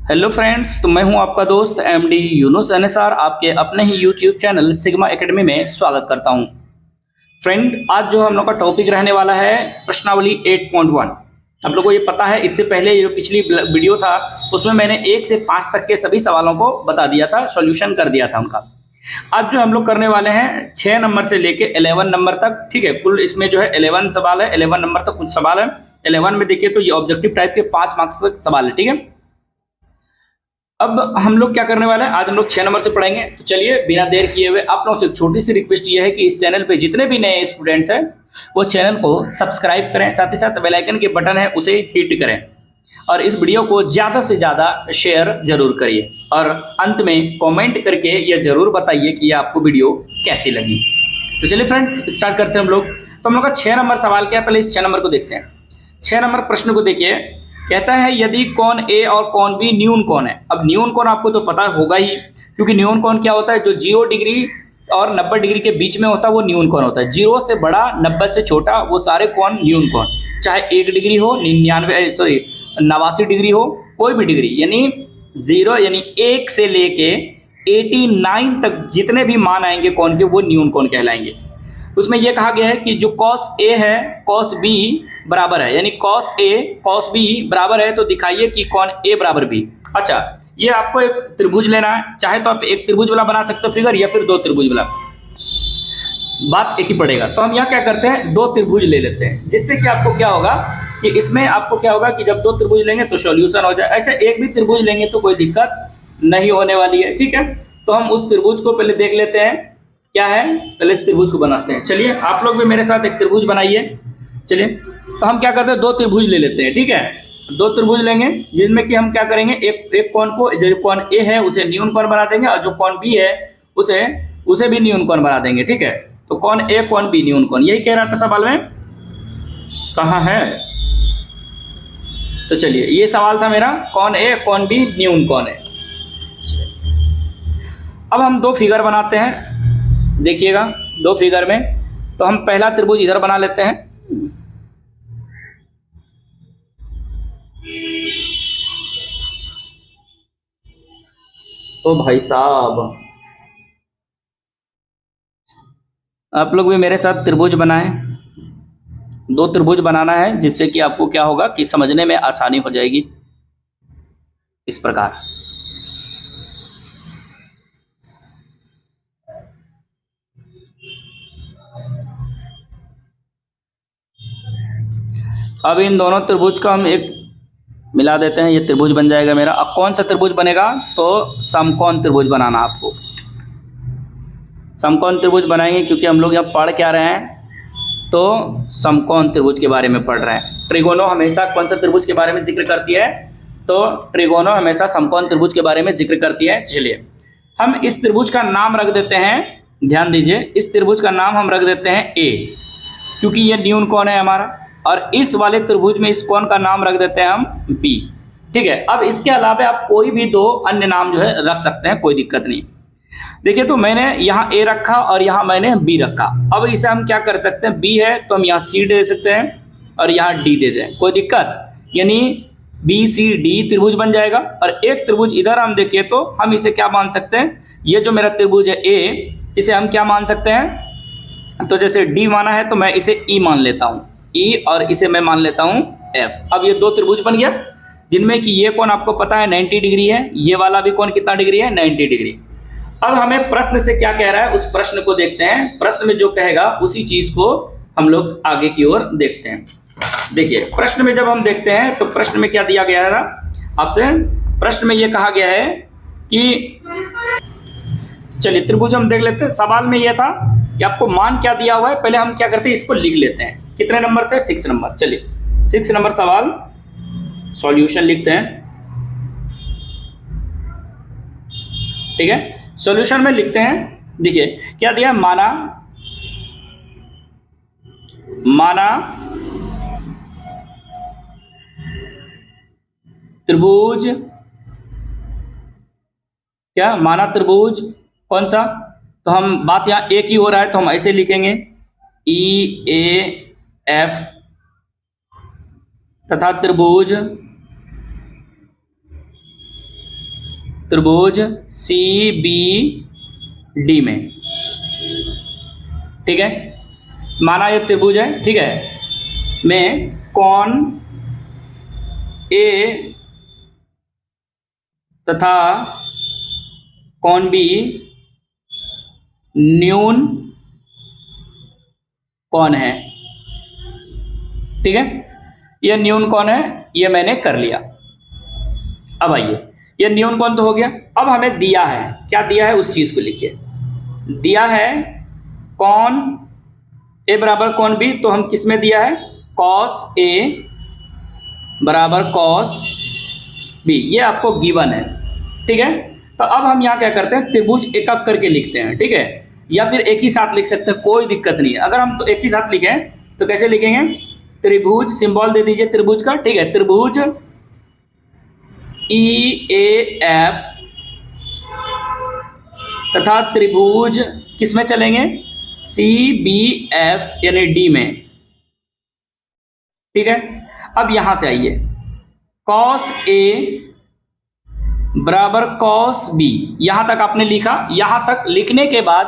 Hello friends, तो मैं हूं आपका दोस्त एमडी यूनुस अनसार आपके अपने ही यूट्यूब चैनल सिग्मा एकेडमी में स्वागत करता हूं। फ्रेंड, आज जो हम लोग का टॉपिक रहने वाला है प्रश्नावली 8.1। आप लोगों को ये पता है, इससे पहले जो पिछली वीडियो था उसमें मैंने 1 से 5 तक के सभी सवालों को बता दिया था, सॉल्यूशन कर दिया था उनका। आज जो हम लोग करने वाले हैं 6 नंबर से लेके 11 नंबर तक, ठीक है। कुल इसमें जो है 11 सवाल है, 11 नंबर तक कुछ सवाल है। 11 में देखिए तो ये ऑब्जेक्टिव टाइप के 5 मार्क्स तक सवाल है, ठीक है। अब हम लोग क्या करने वाले हैं, आज हम लोग 6 नंबर से पढ़ेंगे। तो चलिए बिना देर किए हुए आप लोगों से एक छोटी सी रिक्वेस्ट ये है कि इस चैनल पे जितने भी नए स्टूडेंट्स हैं वो चैनल को सब्सक्राइब करें, साथ ही साथ बेल आइकन के बटन है उसे हिट करें और इस वीडियो को ज़्यादा से ज़्यादा शेयर जरूर करिए और अंत में कमेंट करके ये जरूर बताइए कि ये आपको वीडियो कैसी लगी। तो चलिए फ्रेंड्स, स्टार्ट करते हैं हम लोग। तो हम लोग का 6 नंबर सवाल क्या है, पहले इस 6 नंबर को देखते हैं। 6 नंबर प्रश्न को देखिए, कहता है यदि कौन ए और कौन बी न्यून कौन है। अब न्यून कौन आपको तो पता होगा ही, क्योंकि न्यून कौन क्या होता है, जो 0 डिग्री और 90 डिग्री के बीच में होता है वो न्यून कौन होता है। 0 से बड़ा 90 से छोटा वो सारे कौन न्यून कौन, चाहे 1 डिग्री हो, 89 डिग्री हो, कोई भी डिग्री, यानी 0 यानी 1 से लेके 89 तक जितने भी मान आएंगे कौन के वो न्यून कौन कहलाएंगे। उसमें यह कहा गया है कि जो कॉस ए है कॉस बी बराबर है, यानी कॉस ए कॉस बी बराबर है, तो दिखाइए कि कौन ए बराबर बी। अच्छा, ये आपको एक त्रिभुज लेना है, चाहे तो आप एक त्रिभुज वाला बना सकते हो फिगर, या फिर 2 त्रिभुज वाला, बात एक ही पड़ेगा। तो हम यहाँ क्या करते हैं, 2 त्रिभुज ले लेते हैं, जिससे कि आपको क्या होगा कि इसमें आपको क्या होगा कि जब 2 त्रिभुज लेंगे तो सॉल्यूशन हो जाए। ऐसे एक भी त्रिभुज लेंगे तो कोई दिक्कत नहीं होने वाली है, ठीक है। तो हम उस त्रिभुज को पहले देख लेते हैं क्या है, पहले इस त्रिभुज को बनाते हैं। चलिए आप लोग भी मेरे साथ एक त्रिभुज बनाइए। चलिए, तो हम क्या करते हैं, 2 त्रिभुज ले लेते हैं, ठीक है। 2 त्रिभुज लेंगे जिसमें कि हम क्या करेंगे, एक कोण को, जो कोण ए है उसे न्यून कोण बना देंगे और जो कोण बी है उसे भी न्यून कोण बना देंगे, ठीक है। तो कोण ए कोण बी न्यून कोण, यही कह रहा था सवाल में, कहाँ है। तो चलिए ये सवाल था मेरा, कोण ए कोण बी न्यून कोण है। अब हम 2 फिगर बनाते हैं, देखिएगा 2 फिगर में। तो हम पहला त्रिभुज इधर बना लेते हैं, तो भाई साहब आप लोग भी मेरे साथ त्रिभुज बनाएं। 2 त्रिभुज बनाना है, जिससे कि आपको क्या होगा कि समझने में आसानी हो जाएगी। इस प्रकार अब इन दोनों त्रिभुज का हम एक मिला देते हैं, ये त्रिभुज बन जाएगा मेरा। अब कौन सा त्रिभुज बनेगा, तो समकोण त्रिभुज बनाना आपको। समकोण त्रिभुज बनाएंगे क्योंकि हम लोग यहाँ पढ़ क्या रहे हैं, तो समकोण त्रिभुज के बारे में पढ़ रहे हैं। ट्रिगोनो हमेशा कौन सा त्रिभुज के बारे में जिक्र करती है, तो ट्रिगोनो हमेशा समकोण त्रिभुज के बारे में जिक्र करती है। चलिए हम इस त्रिभुज का नाम रख देते हैं, ध्यान दीजिए, इस त्रिभुज का नाम हम रख देते हैं ए, क्योंकि ये न्यून कोण है हमारा। और इस वाले त्रिभुज में इस कोण का नाम रख देते हैं हम बी, ठीक है। अब इसके अलावा आप कोई भी 2 अन्य नाम जो है रख सकते हैं, कोई दिक्कत नहीं। देखिए, तो मैंने यहाँ ए रखा और यहाँ मैंने बी रखा। अब इसे हम क्या कर सकते हैं, बी है तो हम यहाँ सी दे सकते हैं और यहाँ डी दे दें, कोई दिक्कत, यानी बी सी डी त्रिभुज बन जाएगा। और एक त्रिभुज इधर हम देखें तो हम इसे क्या मान सकते हैं, ये जो मेरा त्रिभुज है ए, इसे हम क्या मान सकते हैं, तो जैसे डी माना है तो मैं इसे ई मान लेता हूँ, ई, और इसे मैं मान लेता हूँ एफ। अब ये 2 त्रिभुज बन गया, जिनमें कि ये कोण आपको पता है 90 डिग्री है, ये वाला भी कोण कितना डिग्री है, 90 डिग्री। अब हमें प्रश्न से क्या कह रहा है उस प्रश्न को देखते हैं। प्रश्न में जो कहेगा उसी चीज को हम लोग आगे की ओर देखते हैं। देखिए प्रश्न में जब हम देखते हैं तो प्रश्न में क्या दिया गया है आपसे, प्रश्न में ये कहा गया है कि, चलिए त्रिभुज हम देख लेते हैं। सवाल में यह था कि आपको मान क्या दिया हुआ है, पहले हम क्या करते हैं, इसको लिख लेते हैं। कितने नंबर थे, 6 नंबर। चलिए 6 नंबर सवाल सॉल्यूशन लिखते हैं, ठीक है। सॉल्यूशन में लिखते हैं, देखिए क्या दिया, माना त्रिभुज, क्या माना त्रिभुज कौन सा, तो हम बात यहाँ ए की हो रहा है तो हम ऐसे लिखेंगे ई ए एफ तथा त्रिभुज त्रिभुज सी बी डी में, ठीक है, माना ये त्रिभुज है, ठीक है, में कोण ए तथा कोण बी न्यून कोण है, ठीक है, ये न्यून कोण है, ये मैंने कर लिया। अब आइए, ये न्यून कोण तो हो गया। अब हमें दिया है, क्या दिया है उस चीज को लिखिए। दिया है कोण ए बराबर कोण बी, तो हम किस में दिया है, कॉस ए बराबर कॉस बी, ये आपको गिवन है, ठीक है। तो अब हम यहाँ क्या करते हैं, त्रिभुज एक एक करके लिखते हैं, ठीक है, या फिर एक ही साथ लिख सकते हैं, कोई दिक्कत नहीं है। अगर हम तो एक ही साथ लिखें तो कैसे लिखेंगे, त्रिभुज, सिंबल दे दीजिए त्रिभुज का, ठीक है, त्रिभुज ई ए एफ तथा त्रिभुज किस में चलेंगे, सी बी एफ यानी डी में, ठीक है। अब यहां से आइए, कॉस ए बराबर कॉस बी, यहां तक आपने लिखा। यहां तक लिखने के बाद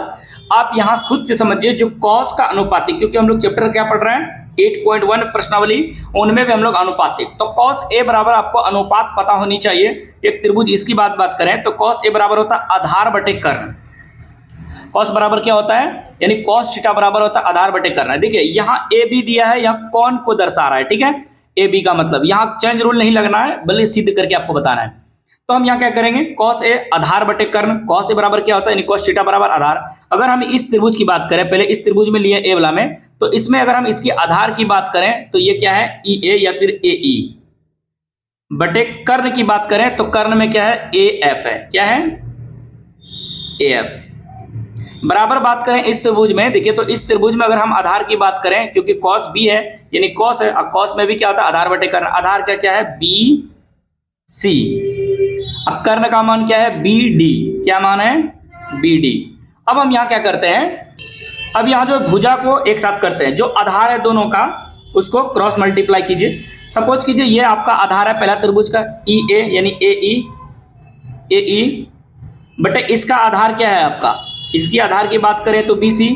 आप यहां खुद से समझिए, जो कॉस का अनुपातिक, क्योंकि हम लोग चैप्टर क्या पढ़ रहे हैं 8.1 प्रश्नावली, उनमें भी हम लोग अनुपातिक, तो कॉस ए बराबर आपको अनुपात पता होनी चाहिए। एक त्रिभुज इसकी बात करें तो कॉस ए बराबर होता है आधार बटे कर्ण। कॉस बराबर क्या होता है, यानी कॉस थीटा बराबर होता है आधार बटे कर्ण। देखिए यहाँ ए बी दिया है, यहाँ कोण को दर्शा रहा है, ठीक है, ए बी का मतलब यहाँ चेंज रूल नहीं लगना है, बल्कि सिद्ध करके आपको बताना है। तो हम यहाँ क्या करेंगे, कॉस ए आधार बटे कर्ण, कॉस ए बराबर क्या होता है, यानी कॉस थीटा बराबर आधार। अगर हम इस त्रिभुज की बात करें, पहले इस त्रिभुज में लिए ए वाला में, तो इसमें अगर हम इसकी आधार की बात करें तो ये क्या है, ई ए या फिर ए ई, बटे कर्ण की बात करें तो कर्ण में क्या है, ए एफ है, क्या है, ए एफ। बराबर बात करें इस त्रिभुज में, देखिए तो इस त्रिभुज में अगर हम आधार की बात करें, क्योंकि कॉस बी है यानी कॉस है, और कॉस में भी क्या होता है आधार बटे कर्ण, आधार का क्या है बी सी, अब कर्ण का मान क्या है बी डी, क्या मान है बी डी। अब हम यहाँ क्या करते हैं, अब यहाँ जो भुजा को एक साथ करते हैं, जो आधार है दोनों का उसको क्रॉस मल्टीप्लाई कीजिए। सपोज कीजिए ये आपका आधार है पहला त्रिभुज का ई ए यानी ए ई बटे इसका आधार क्या है आपका, इसकी आधार की बात करें तो बी सी,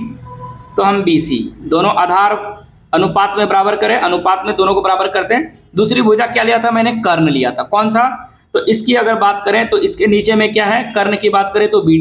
तो हम बी सी दोनों आधार अनुपात में बराबर करें, अनुपात में दोनों को बराबर करते हैं। दूसरी भुजा क्या लिया था मैंने, कर्ण लिया था, कौन सा, तो इसकी अगर बात करें तो इसके नीचे में क्या है, कर्ण की बात करें तो बी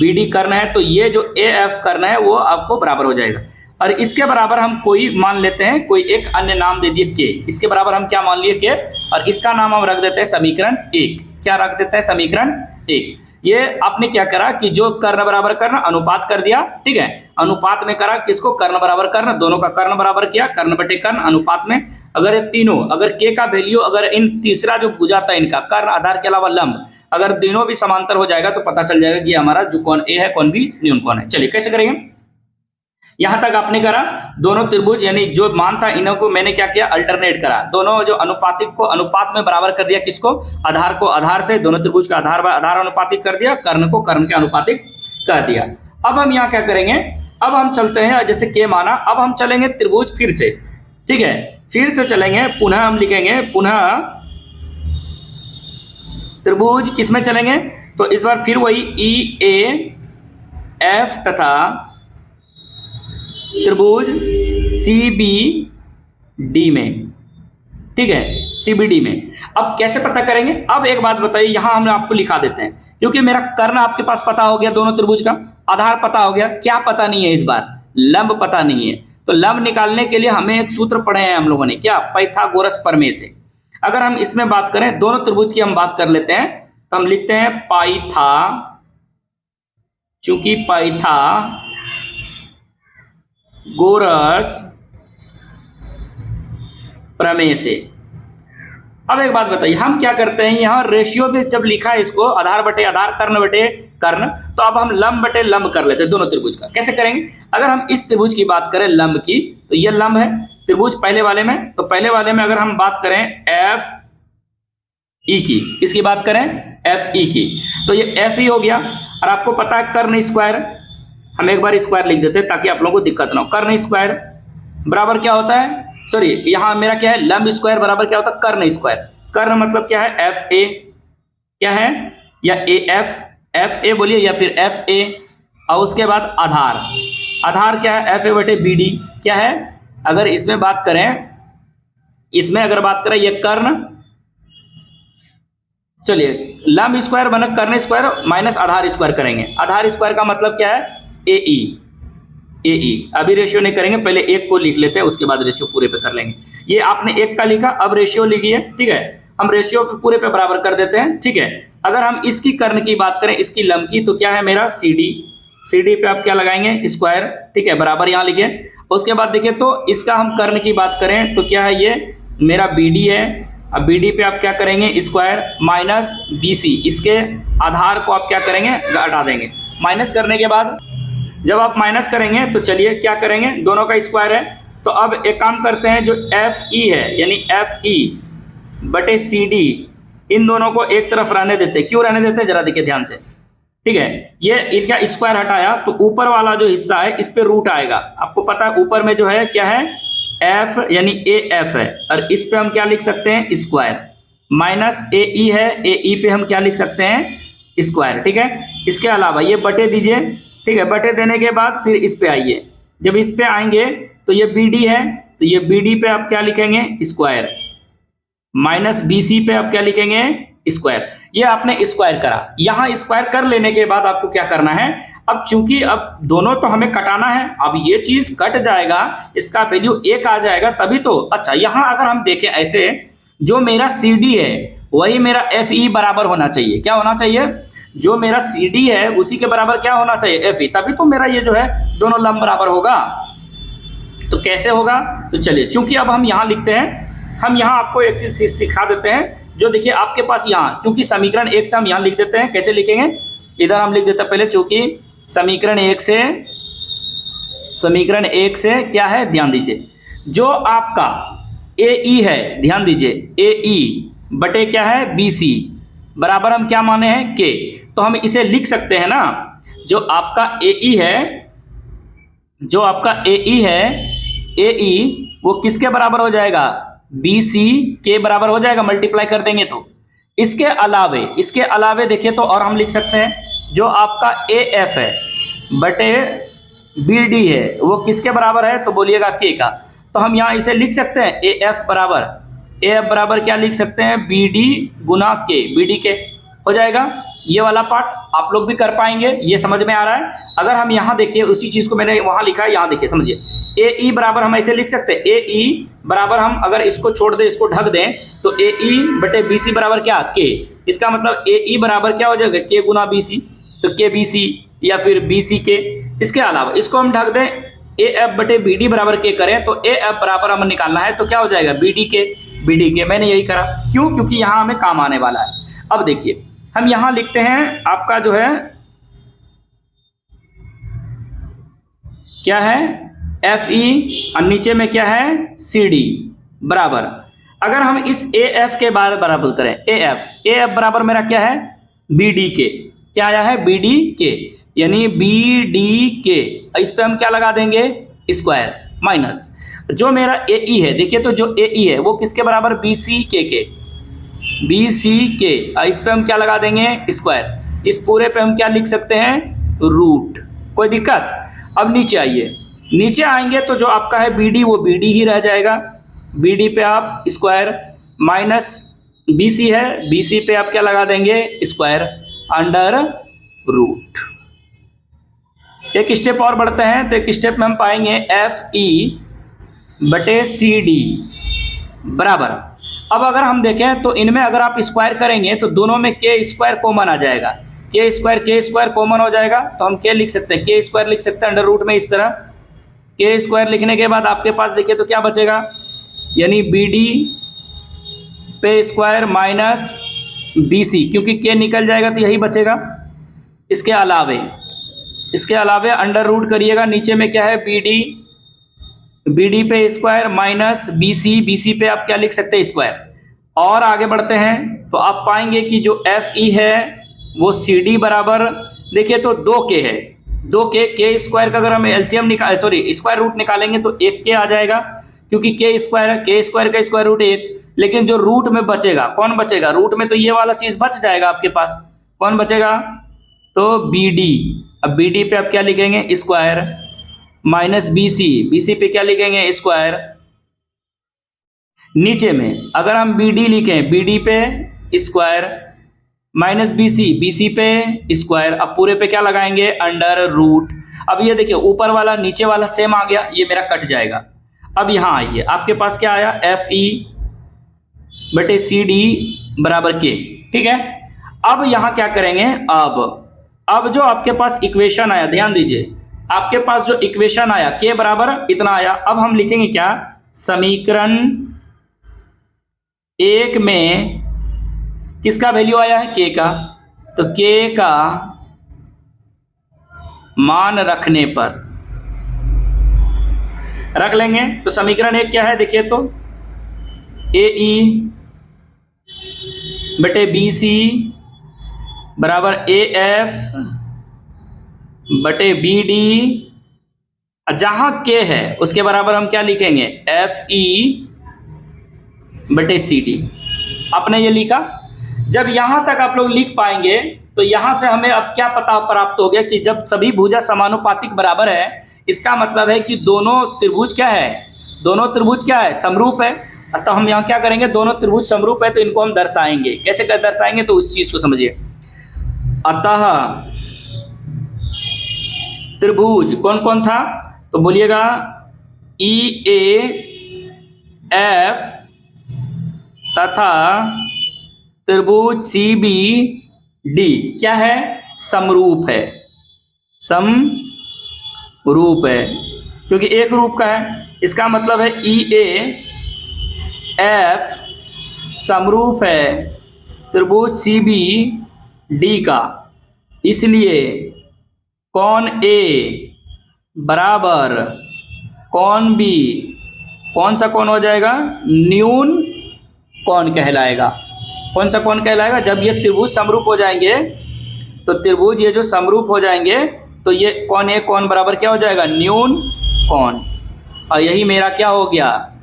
डी कर्ण है, तो ये जो ए एफ कर्ण है वो आपको बराबर हो जाएगा। और इसके बराबर हम कोई मान लेते हैं, कोई एक अन्य नाम दे दिए के, इसके बराबर हम क्या मान लिए के, और इसका नाम हम रख देते हैं समीकरण 1। क्या रख देते हैं, समीकरण 1। ये आपने क्या करा कि जो कर्ण बराबर कर्ण अनुपात कर दिया, ठीक है, अनुपात में करा किसको, कर्ण बराबर कर्ण, दोनों का कर्ण बराबर किया, कर्ण बटे कर्ण अनुपात में। अगर ये तीनों, अगर के का वैल्यू, अगर इन तीसरा जो भुजा था इनका कर्ण आधार के अलावा लंब, अगर तीनों भी समांतर हो जाएगा तो पता चल जाएगा कि हमारा जो कोण ए है कोण बी न्यून कोण है। चलिए कैसे करेंगे, यहां तक आपने करा, दोनों त्रिभुज यानी जो मान था इन्हों को मैंने क्या किया, अल्टरनेट करा, दोनों जो अनुपातिक को अनुपात में बराबर कर दिया, किसको, आधार को आधार से, दोनों त्रिभुज का आधार अनुपातिक कर दिया, कर्ण को कर्ण के अनुपातिक कर दिया। अब हम यहाँ क्या करेंगे, अब हम चलते हैं, जैसे के माना, अब हम चलेंगे त्रिभुज फिर से, ठीक है, फिर से चलेंगे, पुनः हम लिखेंगे, पुनः त्रिभुज किस में चलेंगे, तो इस बार फिर वही ई ए एफ तथा त्रिभुज सी बी डी में, ठीक है, सीबीडी में। अब कैसे पता करेंगे, अब एक बात बताइए, यहां हम आपको लिखा देते हैं, क्योंकि मेरा कर्ण आपके पास पता हो गया, दोनों त्रिभुज का आधार पता हो गया, क्या पता नहीं है इस बार, लंब पता नहीं है। तो लंब निकालने के लिए हमें एक सूत्र पढ़े हैं हम लोगों ने, क्या, पाइथागोरस प्रमेय से। अगर हम इसमें बात करें, दोनों त्रिभुज की हम बात कर लेते हैं, तो हम लिखते हैं पाइथा, चूंकि पाइथा गोरस प्रमेय से। अब एक बात बताइए, हम क्या करते हैं, यहाँ रेशियो पे जब लिखा है इसको आधार बटे आधार, कर्ण बटे कर्ण, तो अब हम लंब बटे लंब कर लेते हैं दोनों त्रिभुज का। कैसे करेंगे, अगर हम इस त्रिभुज की बात करें लंब की, तो ये लंब है त्रिभुज पहले वाले में, तो पहले वाले में अगर हम बात करें एफ ई की, किसकी बात करें, एफ ई की, तो ये एफ ई हो गया। और आपको पता है कर्ण स्क्वायर, हम एक बार स्क्वायर लिख देते हैं ताकि आप लोगों को दिक्कत ना हो। कर्ण स्क्वायर बराबर क्या होता है, सॉरी यहाँ मेरा क्या है, लंब स्क्वायर बराबर क्या होता है, कर्ण स्क्वायर। कर्ण मतलब क्या है, एफ ए, क्या है या एफ ए बोलिए या फिर एफ ए, और उसके बाद आधार। आधार क्या है? एफ ए बटे बी डी क्या है? अगर इसमें बात करें, इसमें अगर बात करें ये कर्ण, चलिए लंब स्क्वायर बना कर्ण स्क्वायर माइनस आधार स्क्वायर करेंगे। आधार स्क्वायर का मतलब क्या है? ए ई। अभी रेशियो नहीं करेंगे, पहले एक को लिख लेते हैं, उसके बाद रेशियो पूरे पे कर लेंगे। ये आपने एक का लिखा, अब रेशियो लिखिए, ठीक है। हम रेशियो पे पूरे पे बराबर कर देते हैं, ठीक है। अगर हम इसकी कर्ण की बात करें, इसकी लंब की, तो क्या है मेरा सी डी पे आप क्या लगाएंगे? स्क्वायर, ठीक है, बराबर यहाँ लिखे। उसके बाद देखिए तो इसका हम कर्ण की बात करें तो क्या है? ये मेरा बी डी है। अब बी डी पे आप क्या करेंगे? स्क्वायर माइनस बी सी, इसके आधार को आप क्या करेंगे? हटा देंगे। माइनस करने के बाद जब आप माइनस करेंगे तो चलिए क्या करेंगे? दोनों का स्क्वायर है, तो अब एक काम करते हैं, जो एफ ई है यानी एफ ई बटे सी डी, इन दोनों को एक तरफ रहने देते हैं। क्यों रहने देते हैं? जरा देखिए ध्यान से, ठीक है। ये इनका स्क्वायर हटाया तो ऊपर वाला जो हिस्सा है इस पे रूट आएगा। आपको पता है ऊपर में जो है क्या है? एफ यानी ए एफ है, और इस पे हम क्या लिख सकते हैं? स्क्वायर। माइनस ए ई है, ए ई पे हम क्या लिख सकते हैं? स्क्वायर, ठीक है। इसके अलावा ये बटे दीजिए, ठीक है। बटे देने के बाद फिर इस पे आइए। जब इस पे आएंगे तो ये बी डी है, तो ये बी डी पे आप क्या लिखेंगे? स्क्वायर। माइनस बी सी पे आप क्या लिखेंगे? स्क्वायर। ये आपने स्क्वायर करा। यहाँ स्क्वायर कर लेने के बाद आपको क्या करना है? अब चूंकि अब दोनों तो हमें कटाना है, अब ये चीज कट जाएगा, इसका वैल्यू 1 आ जाएगा तभी तो। अच्छा, यहाँ अगर हम देखें ऐसे, जो मेरा सी डी है वही मेरा एफ ई बराबर होना चाहिए। क्या होना चाहिए? जो मेरा सी डी है उसी के बराबर क्या होना चाहिए? एफ ई, तभी तो मेरा ये जो है दोनों लंब बराबर होगा। तो कैसे होगा? तो चलिए, चूंकि अब हम यहाँ लिखते हैं, हम यहाँ आपको एक चीज सिखा देते हैं। जो देखिए आपके पास यहाँ, क्योंकि समीकरण 1 से हम यहाँ लिख देते हैं। कैसे लिखेंगे? इधर हम लिख देते हैं पहले, चूंकि समीकरण 1 से क्या है? ध्यान दीजिए, जो आपका ए ई है, ध्यान दीजिए, ए ई बटे क्या है? बी सी बराबर हम क्या माने हैं? के। तो हम इसे लिख सकते हैं ना, जो आपका ए ई है, जो आपका ए ई है, ए ई वो किसके बराबर हो जाएगा? बी सी के बराबर हो जाएगा, मल्टीप्लाई कर देंगे तो। इसके अलावे देखिए तो और हम लिख सकते हैं, जो आपका ए एफ है बटे बी डी है वो किसके बराबर है? तो बोलिएगा के का। तो हम यहाँ इसे लिख सकते हैं, ए एफ बराबर क्या लिख सकते हैं? बी डी गुना के, बी डी के हो जाएगा। ये वाला पार्ट आप लोग भी कर पाएंगे, ये समझ में आ रहा है। अगर हम यहाँ देखिए, उसी चीज को मैंने वहां लिखा है, यहाँ देखिए समझिए। ए ई बराबर हम ऐसे लिख सकते हैं, ए ई बराबर हम अगर इसको छोड़ दें, इसको ढक दें, तो ए ई बटे बी सी बराबर क्या? के। इसका मतलब ए ई बराबर क्या हो जाएगा? के गुना बी सी, तो के बी सी या फिर बी सी के। इसके अलावा इसको हम ढक दें, ए एफ बटे बी डी बराबर के करें, तो ए एफ बराबर हमें निकालना है, तो क्या हो जाएगा? बी डी के। मैंने यही करा, क्यों? क्योंकि यहाँ हमें काम आने वाला है। अब देखिए हम यहाँ लिखते हैं, आपका जो है क्या है? एफ ई, और नीचे में क्या है? सी डी बराबर। अगर हम इस ए एफ के बराबर करें, ए एफ बराबर मेरा क्या है? बी डी के। क्या आया है? बी डी के, यानी बी डी के। इस पे हम क्या लगा देंगे? स्क्वायर माइनस जो मेरा ए ई है। देखिए तो जो ए ई है वो किसके बराबर? बी सी के, बी सी के। इस पे हम क्या लगा देंगे? स्क्वायर। इस पूरे पे हम क्या लिख सकते हैं? रूट। कोई दिक्कत? अब नीचे आइए, नीचे आएंगे तो जो आपका है बी डी, वो बी डी ही रह जाएगा। बी डी पे आप स्क्वायर माइनस बी सी है, बी सी पे आप क्या लगा देंगे? Square under root. एक स्टेप और बढ़ते हैं, तो एक स्टेप में हम पाएंगे एफ ई बटे सी डी बराबर। अब अगर हम देखें तो इनमें अगर आप स्क्वायर करेंगे तो दोनों में के स्क्वायर कॉमन आ जाएगा। के स्क्वायर कॉमन हो जाएगा, तो हम के लिख सकते हैं, के स्क्वायर लिख सकते हैं अंडर रूट में इस तरह। के स्क्वायर लिखने के बाद आपके पास देखिए तो क्या बचेगा? यानी बी डी पे स्क्वायर माइनस बी सी, क्योंकि के निकल जाएगा तो यही बचेगा। इसके अलावे अंडर रूट करिएगा, नीचे में क्या है? बी डी पे स्क्वायर माइनस बी सी पे आप क्या लिख सकते हैं? स्क्वायर। और आगे बढ़ते हैं तो आप पाएंगे कि जो एफ ई है वो सी डी बराबर, देखिए तो 2 के है, 2 के स्क्वायर का अगर हम एलसीएम स्क्वायर रूट निकालेंगे तो 1 के आ जाएगा, क्योंकि के स्क्वायर है, के स्क्वायर का स्क्वायर रूट 1। लेकिन जो रूट में बचेगा, कौन बचेगा? रूट में तो ये वाला चीज बच जाएगा आपके पास, कौन बचेगा? तो बी डी। अब बी डी पे आप क्या लिखेंगे? Square minus b c, b c पे क्या लिखेंगे? स्क्वायर। नीचे में अगर हम बी डी लिखें, बी डी पे स्क्वायर माइनस बी सी पे स्क्वायर। अब पूरे पे क्या लगाएंगे? Under root. अब ये देखिए ऊपर वाला नीचे वाला सेम आ गया, ये मेरा कट जाएगा। अब यहाँ आइए, आपके पास क्या आया? एफ ई बटे सी डी बराबर के। ठीक है, अब यहाँ क्या करेंगे? अब जो आपके पास इक्वेशन आया, ध्यान दीजिए, आपके पास जो इक्वेशन आया के बराबर इतना आया। अब हम लिखेंगे क्या? समीकरण एक में किसका वैल्यू आया है? के का। तो के का मान रखने पर रख लेंगे। तो समीकरण एक क्या है? देखिए तो ए ई बटे बी सी बराबर ए एफ बटे बी डी। जहां के है उसके बराबर हम क्या लिखेंगे? एफ ई बटे सी डी। आपने ये लिखा। जब यहां तक आप लोग लिख पाएंगे तो यहां से हमें अब क्या पता प्राप्त हो गया कि जब सभी भुजा समानुपातिक बराबर है, इसका मतलब है कि दोनों त्रिभुज क्या है? दोनों त्रिभुज क्या है? समरूप है। तो हम यहाँ क्या करेंगे? दोनों त्रिभुज समरूप है तो इनको हम दर्शाएंगे। कैसे कर दर्शाएंगे? तो उस चीज को समझिए। अतः त्रिभुज कौन कौन था? तो बोलिएगा ई ए एफ तथा त्रिभुज सी बी डी क्या है? समरूप है। समरूप है क्योंकि एक रूप का है। इसका मतलब है ई ए एफ समरूप है त्रिभुज सी बी डी का। इसलिए कौन ए बराबर कौन बी, कौन सा कौन हो जाएगा? न्यून कौन कहलाएगा। कौन सा कौन कहलाएगा? जब ये त्रिभुज समरूप हो जाएंगे तो त्रिभुज ये जो समरूप हो जाएंगे तो ये कौन ए कौन बराबर क्या हो जाएगा? न्यून कौन। और यही मेरा क्या हो गया?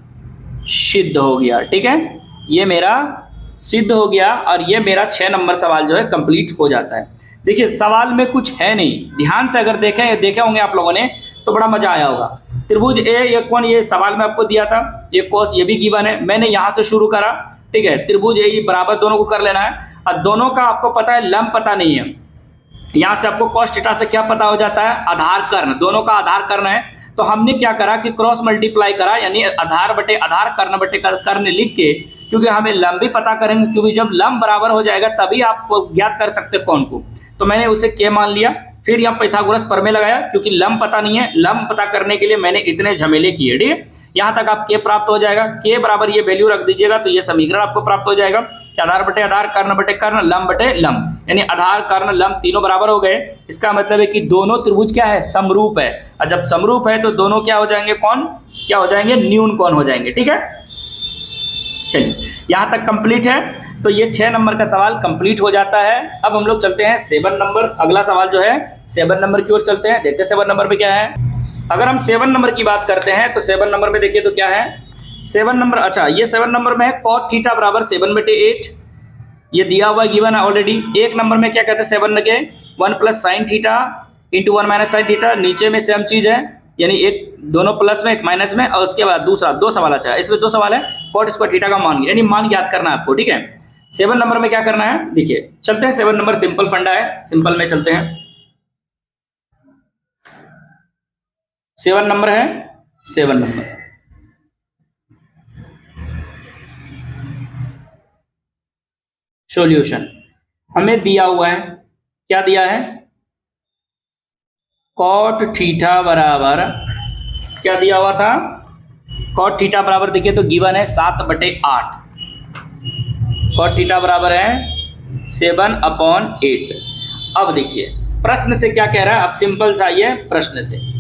सिद्ध हो गया। ठीक है, ये मेरा सिद्ध हो गया और ये मेरा 6 नंबर सवाल जो है कंप्लीट हो जाता है। देखिए सवाल में कुछ है नहीं, ध्यान से अगर देखे होंगे आप लोगों ने तो बड़ा मजा आया होगा। त्रिभुज ए ये कौन, ये सवाल में आपको दिया था, ये कोस ये भी गिवन है। मैंने यहाँ से शुरू करा। ठीक है, त्रिभुज ए बराबर दोनों को कर लेना है और दोनों का आपको पता है लंब पता नहीं है। यहाँ से आपको कॉस थीटा से क्या पता हो जाता है? आधार कर्ण, दोनों का आधार कर्ण है। तो हमने क्या करा कि क्रॉस मल्टीप्लाई करा, यानी आधार बटे आधार कर्ण बटे कर्ण लिख के, क्योंकि हमें लंब भी पता करेंगे, क्योंकि जब लंब बराबर हो जाएगा तभी आप ज्ञात कर सकते कौन को। तो मैंने उसे के मान लिया। फिर यहाँ पाइथागोरस प्रमेय लगाया, क्योंकि लंब पता नहीं है, लंब पता करने के लिए मैंने इतने झमेले किए। ठीक है, यहाँ तक आप के प्राप्त हो जाएगा। के बराबर ये वैल्यू रख दीजिएगा तो ये समीकरण आपको प्राप्त हो जाएगा। आधार बटे आधार कर्ण बटे कर्ण लंब बटे लंब, यानी आधार कर्ण लंब तीनों बराबर हो गए। इसका मतलब है कि दोनों त्रिभुज क्या है? समरूप है। और जब समरूप है तो दोनों क्या हो जाएंगे? कौन क्या हो जाएंगे? न्यून कौन हो जाएंगे। ठीक है, चलिए यहाँ तक कंप्लीट है। तो ये 6 नंबर का सवाल कंप्लीट हो जाता है। अब हम लोग चलते हैं 7 नंबर, अगला सवाल जो है 7 नंबर की ओर चलते हैं। देखते हैं 7 नंबर में क्या है। अगर हम 7 नंबर की बात करते हैं तो 7 नंबर में देखिए तो क्या है 7 नंबर। अच्छा, ये 7 नंबर में है cot थीटा बराबर 7/8, ये दिया हुआ गिवन है ऑलरेडी। 1 नंबर में क्या कहते हैं 7 लगे 1 plus sine theta into 1 minus sine theta, नीचे में सेम चीज है, यानी एक दोनों प्लस में एक माइनस में। और उसके बाद दूसरा 2 सवाल। अच्छा, इसमें 2 सवाल है cot स्क्वायर थीटा का मान, यानी मान ज्ञात करना है आपको। ठीक है, 7 नंबर में क्या करना है देखिए, चलते हैं 7 नंबर, सिंपल फंडा है, सिंपल में चलते हैं। 7 नंबर है 7 नंबर, सॉल्यूशन हमें दिया हुआ है, क्या दिया है? cot थीटा बराबर क्या दिया हुआ था? cot थीटा बराबर देखिए तो गिवन है 7/8, cot थीटा बराबर है 7/8। अब देखिए प्रश्न से क्या कह रहा है, अब सिंपल सा ये प्रश्न से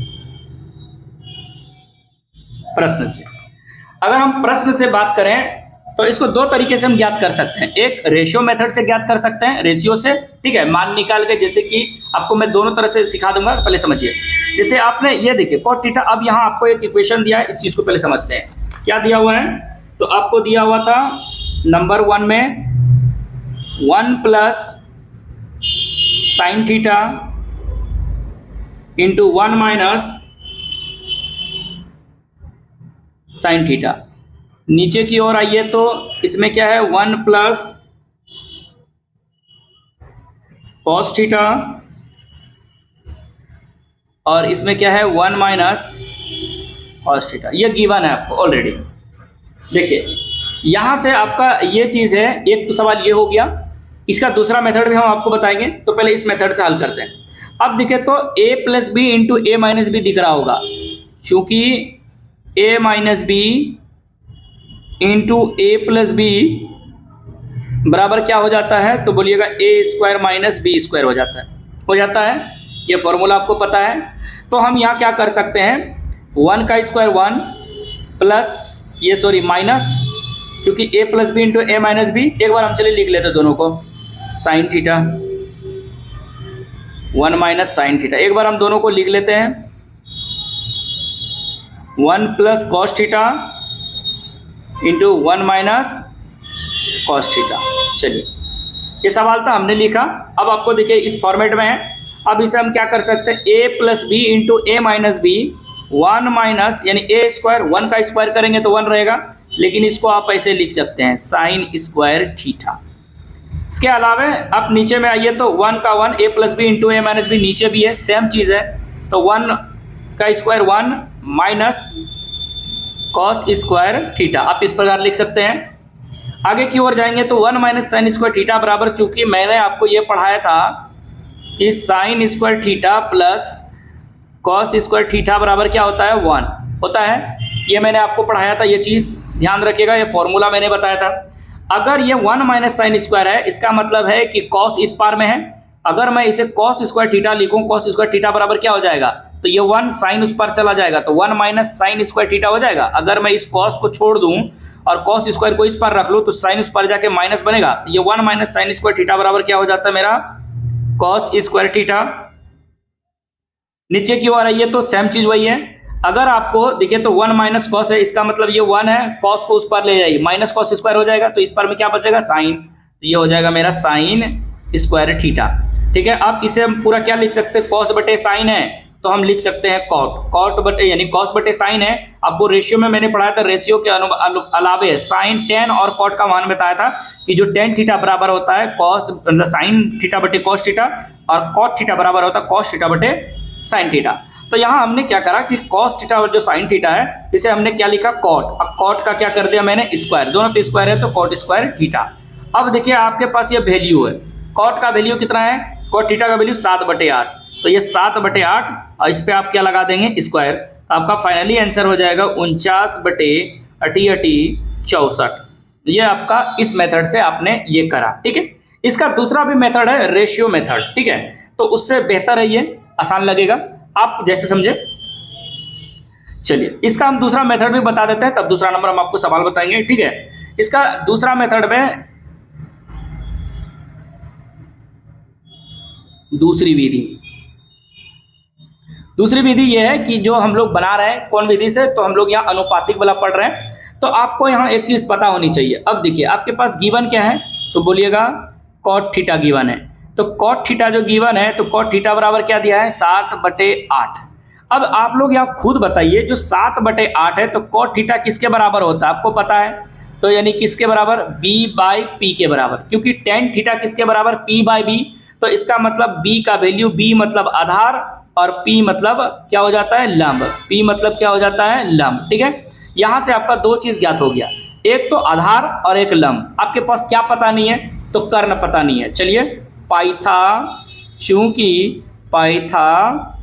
अगर हम प्रश्न से बात करें तो इसको 2 तरीके से हम ज्ञात कर सकते हैं। एक रेशियो मेथड से ज्ञात कर सकते हैं, रेशियो से। ठीक है, मान निकाल के, जैसे कि आपको मैं दोनों तरह से सिखा दूंगा, पहले समझिए। जैसे आपने ये देखिए cot थीटा, अब यहाँ आपको एक इक्वेशन दिया है, इस चीज को पहले समझते हैं क्या दिया हुआ है। तो आपको दिया हुआ था नंबर 1 में 1 plus sine theta into 1 minus sine theta. नीचे की ओर आइए तो इसमें क्या है 1 प्लस कॉस थीटा और इसमें क्या है 1 माइनस कॉस थीटा। ये गिवन है आपको ऑलरेडी। देखिए यहाँ से आपका ये चीज़ है, एक तो सवाल ये हो गया। इसका दूसरा मेथड भी हम आपको बताएंगे, तो पहले इस मेथड से हल करते हैं। अब देखिए तो a plus b into a minus b दिख रहा होगा, चूँकि a minus b into a plus b बराबर क्या हो जाता है, तो बोलिएगा a square minus b square हो जाता है। ये फॉर्मूला आपको पता है। तो हम यहाँ क्या कर सकते हैं, 1 का स्क्वायर 1 प्लस ये सॉरी माइनस, क्योंकि a plus b into a minus b, एक बार हम चलिए लिख लेते हैं दोनों को, sine theta 1 minus sine theta. एक बार हम दोनों को लिख लेते हैं, 1 plus cos theta into 1 minus cos theta. चलिए ये सवाल था, हमने लिखा। अब आपको देखिए इस फॉर्मेट में है। अब इसे हम क्या कर सकते हैं, a plus b into a minus b 1 minus यानी ए स्क्वायर, 1 का स्क्वायर करेंगे तो 1 रहेगा, लेकिन इसको आप ऐसे लिख सकते हैं साइन स्क्वायर थीटा। इसके अलावा आप नीचे में आइए तो 1 का 1 a plus b into a minus b नीचे भी है, सेम चीज़ है। तो 1 का square 1 minus cos square theta, आप इस प्रकार लिख सकते हैं। आगे की ओर जाएंगे तो 1 माइनस साइन स्क्वायर थीटा बराबर, चूंकि मैंने आपको ये पढ़ाया था कि sign square theta plus cos square theta बराबर क्या होता है, 1 होता है। ये मैंने आपको पढ़ाया था, ये चीज़ ध्यान रखिएगा, ये फॉर्मूला मैंने बताया था। अगर ये 1 माइनस साइन स्क्वायर है, इसका मतलब है कि कॉस इस पार में है। अगर मैं इसे कॉस स्क्वायर थीटा लिखूं, कॉस स्क्वायर थीटा बराबर क्या हो जाएगा, तो ये 1 साइन उस पर चला जाएगा, तो 1 माइनस साइन स्क्वायर थीटा हो जाएगा। अगर मैं इस कॉस को छोड़ दूं और कॉस स्क्वायर को इस पर रख लूं, तो साइन उस पर जाके माइनस बनेगा। तो ये 1 माइनस साइन स्क्वायर थीटा बराबर क्या हो जाता है मेरा, कॉस स्क्वायर थीटा। नीचे की ओर आइए तो सेम चीज वही है। अगर आपको देखिए तो 1 माइनस कॉस है, इसका मतलब ये 1 है, कॉस को उस पर ले जाइए, माइनस कॉस स्क्वायर हो जाएगा, तो इस पर में क्या बचेगा, साइन। तो ये हो जाएगा मेरा साइन स्क्वायर थीटा। ठीक है, आप इसे हम पूरा क्या लिख सकते हैं, कॉस बटे साइन है तो हम लिख सकते हैं कॉट, कॉट बटे यानी कॉस बटे साइन है। आपको रेशियो में मैंने पढ़ाया था, रेशियो के अलावे साइन टेन और कॉट का मान बताया था कि जो टेन थीटा बराबर होता है कॉस मतलब साइन थीटा बटे कॉस थीटा, और कॉट थीटा बराबर होता है कॉस थीटा बटे साइन थीटा। तो यहाँ हमने क्या करा कि कॉस थीटा जो साइन थीटा है, इसे हमने क्या लिखा, कॉट। अब कॉट का क्या कर दिया मैंने, स्क्वायर, दोनों पे स्क्वायर है तो कॉट स्क्वायर थीटा। अब देखिए आपके पास ये वैल्यू है, कॉट का वैल्यू कितना है, कॉट थीटा का वैल्यू 7/8, तो ये 7/8 और इस पे आप क्या लगा देंगे, स्क्वायर। तो आपका फाइनली आंसर हो जाएगा 49/88/64। ये आपका इस मेथड से आपने ये करा। ठीक है, इसका दूसरा भी मेथड है रेशियो मेथड। ठीक है, तो उससे बेहतर है, ये आसान लगेगा, आप जैसे समझे। चलिए इसका हम दूसरा मेथड भी बता देते हैं, तब दूसरा नंबर हम आपको सवाल बताएंगे। ठीक है, इसका दूसरा मेथड में दूसरी विधि ये है कि जो हम लोग बना रहे हैं कौन विधि से, तो हम लोग यहाँ अनुपातिक वाला पढ़ रहे हैं। तो आपको यहाँ एक चीज पता होनी चाहिए। अब देखिए आपके पास गिवन क्या है, तो बोलिएगा कॉट थीटा गिवन है। तो कॉट थीटा जो गिवन है, तो कॉट थीटा बराबर क्या दिया है, 7/8। अब आप लोग यहाँ खुद बताइए, जो 7/8 है तो कॉट थीटा किसके बराबर होता है, आपको पता है, तो यानी किसके बराबर, b/p के बराबर, क्योंकि टेन थीटा किसके बराबर, p/b। तो इसका मतलब b का वैल्यू, b मतलब आधार और p मतलब क्या हो जाता है, लंब। p मतलब क्या हो जाता है, लंब। ठीक है, यहां से आपका दो चीज ज्ञात हो गया, एक तो आधार और एक लंब। आपके पास क्या पता नहीं है, तो कर्ण पता नहीं है। चलिए पाइथा, चूंकि पाइथागोरस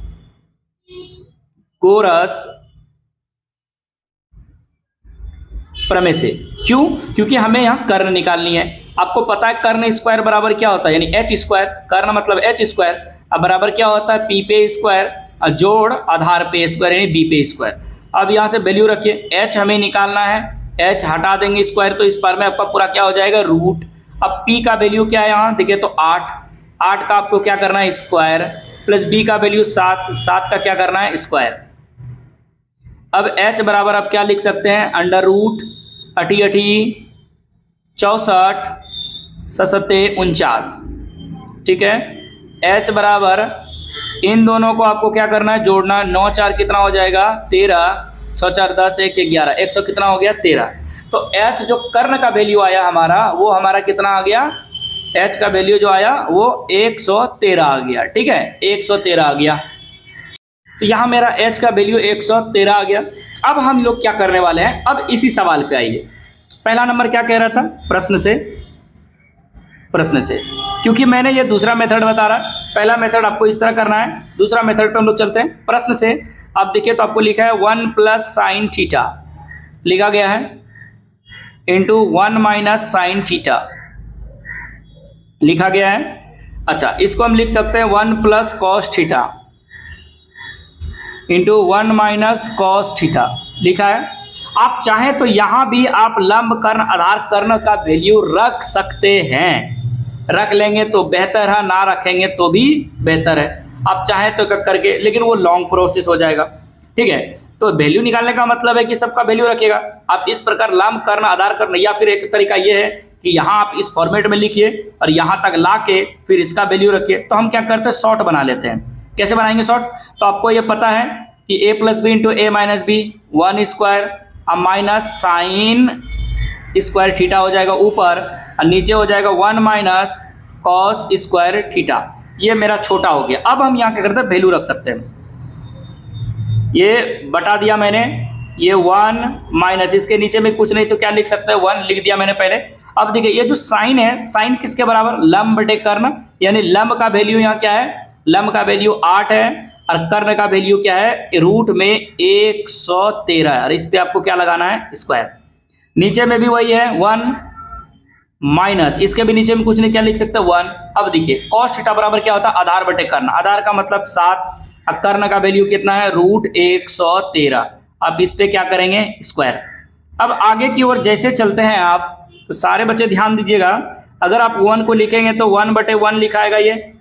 प्रमेय से, क्यों, क्योंकि हमें यहाँ कर्ण निकालनी है। आपको पता है कर्ण स्क्वायर बराबर क्या होता है, यानी h स्क्वायर, कर्ण मतलब h स्क्वायर, अब बराबर क्या होता है, p पे स्क्वायर और जोड़ आधार पे स्क्वायर यानी b पे स्क्वायर। अब यहाँ से वैल्यू रखिए, h हमें निकालना है, h हटा देंगे स्क्वायर, तो इस पर में आपका पूरा क्या हो जाएगा, रूट। अब p का वैल्यू क्या है यहाँ देखिए, तो 8 का आपको क्या करना है, स्क्वायर, प्लस b का वैल्यू 7 का क्या करना है, स्क्वायर। अब h बराबर आप क्या लिख सकते हैं, अंडर रूट 88 64 47 49। ठीक है, h बराबर इन दोनों को आपको क्या करना है, जोड़ना है। 9 4 कितना हो जाएगा 13, 6 4 10 1 11, 100 कितना हो गया 13। तो h जो कर्ण का वैल्यू आया हमारा, वो हमारा कितना आ गया, h का वैल्यू जो आया वो 113 आ गया। ठीक है, 113 आ गया। तो यहाँ मेरा h का वैल्यू 113 आ गया। अब हम लोग क्या करने वाले हैं, अब इसी सवाल पे आइए। पहला नंबर क्या कह रहा था, प्रश्न से, क्योंकि मैंने ये दूसरा मेथड बता रहा, पहला मेथड आपको इस तरह करना है, दूसरा मेथड पे हम लोग चलते हैं। प्रश्न से आप देखिए तो आपको लिखा है 1 प्लस साइन थीटा लिखा गया है, इंटू 1 माइनस साइन थीटा लिखा गया है। अच्छा, इसको हम लिख सकते हैं 1 plus cos theta into 1 minus cos theta लिखा है। आप चाहें तो यहां भी आप लंब कर्ण आधार कर्ण का वैल्यू रख सकते हैं, रख लेंगे तो बेहतर है, ना रखेंगे तो भी बेहतर है। आप चाहें तो करके, लेकिन वो लॉन्ग प्रोसेस हो जाएगा। ठीक है, तो वैल्यू निकालने का मतलब है कि सबका वैल्यू रखेगा। आप इस प्रकार लंब कर्ण आधार कर्ण, या फिर एक तरीका ये है कि यहाँ आप इस फॉर्मेट में लिखिए और यहाँ तक ला के फिर इसका वैल्यू रखिए। तो हम क्या करते हैं, शॉर्ट बना लेते हैं। कैसे बनाएंगे शॉर्ट, तो आपको ये पता है कि a plus b into a minus b 1 square अब माइनस साइन स्क्वायर थीटा हो जाएगा ऊपर, और नीचे हो जाएगा 1 माइनस कॉस स्क्वायर थीटा। ये मेरा छोटा हो गया। अब हम यहाँ क्या करते हैं, वैल्यू रख सकते हैं। ये बटा दिया मैंने, ये 1 माइनस, इसके नीचे में कुछ नहीं तो क्या लिख सकते हैं, 1 लिख दिया मैंने पहले। अब देखिए ये जो साइन है, साइन किसके बराबर, लंब बटे कर्ण, यानी लंब का वैल्यू यहाँ क्या है, लंब का वैल्यू 8 है और कर्ण का वैल्यू क्या है, रूट में 113 है। और इस पे आपको क्या लगाना है, स्क्वायर। नीचे में भी वही है 1 माइनस, इसके भी नीचे में कुछ नहीं, क्या लिख सकते हैं 1। अब देखिए कॉस थीटा बराबर क्या होता है, आधार बटे कर्ण, आधार का मतलब 7 और कर्ण का वैल्यू कितना है, रूट 113। अब इस पे क्या करेंगे, स्क्वायर। अब आगे की ओर जैसे चलते हैं आप, तो सारे बच्चे ध्यान दीजिएगा, अगर आप 1 को लिखेंगे तो 1 बटे 1 लिखा आएगा ये,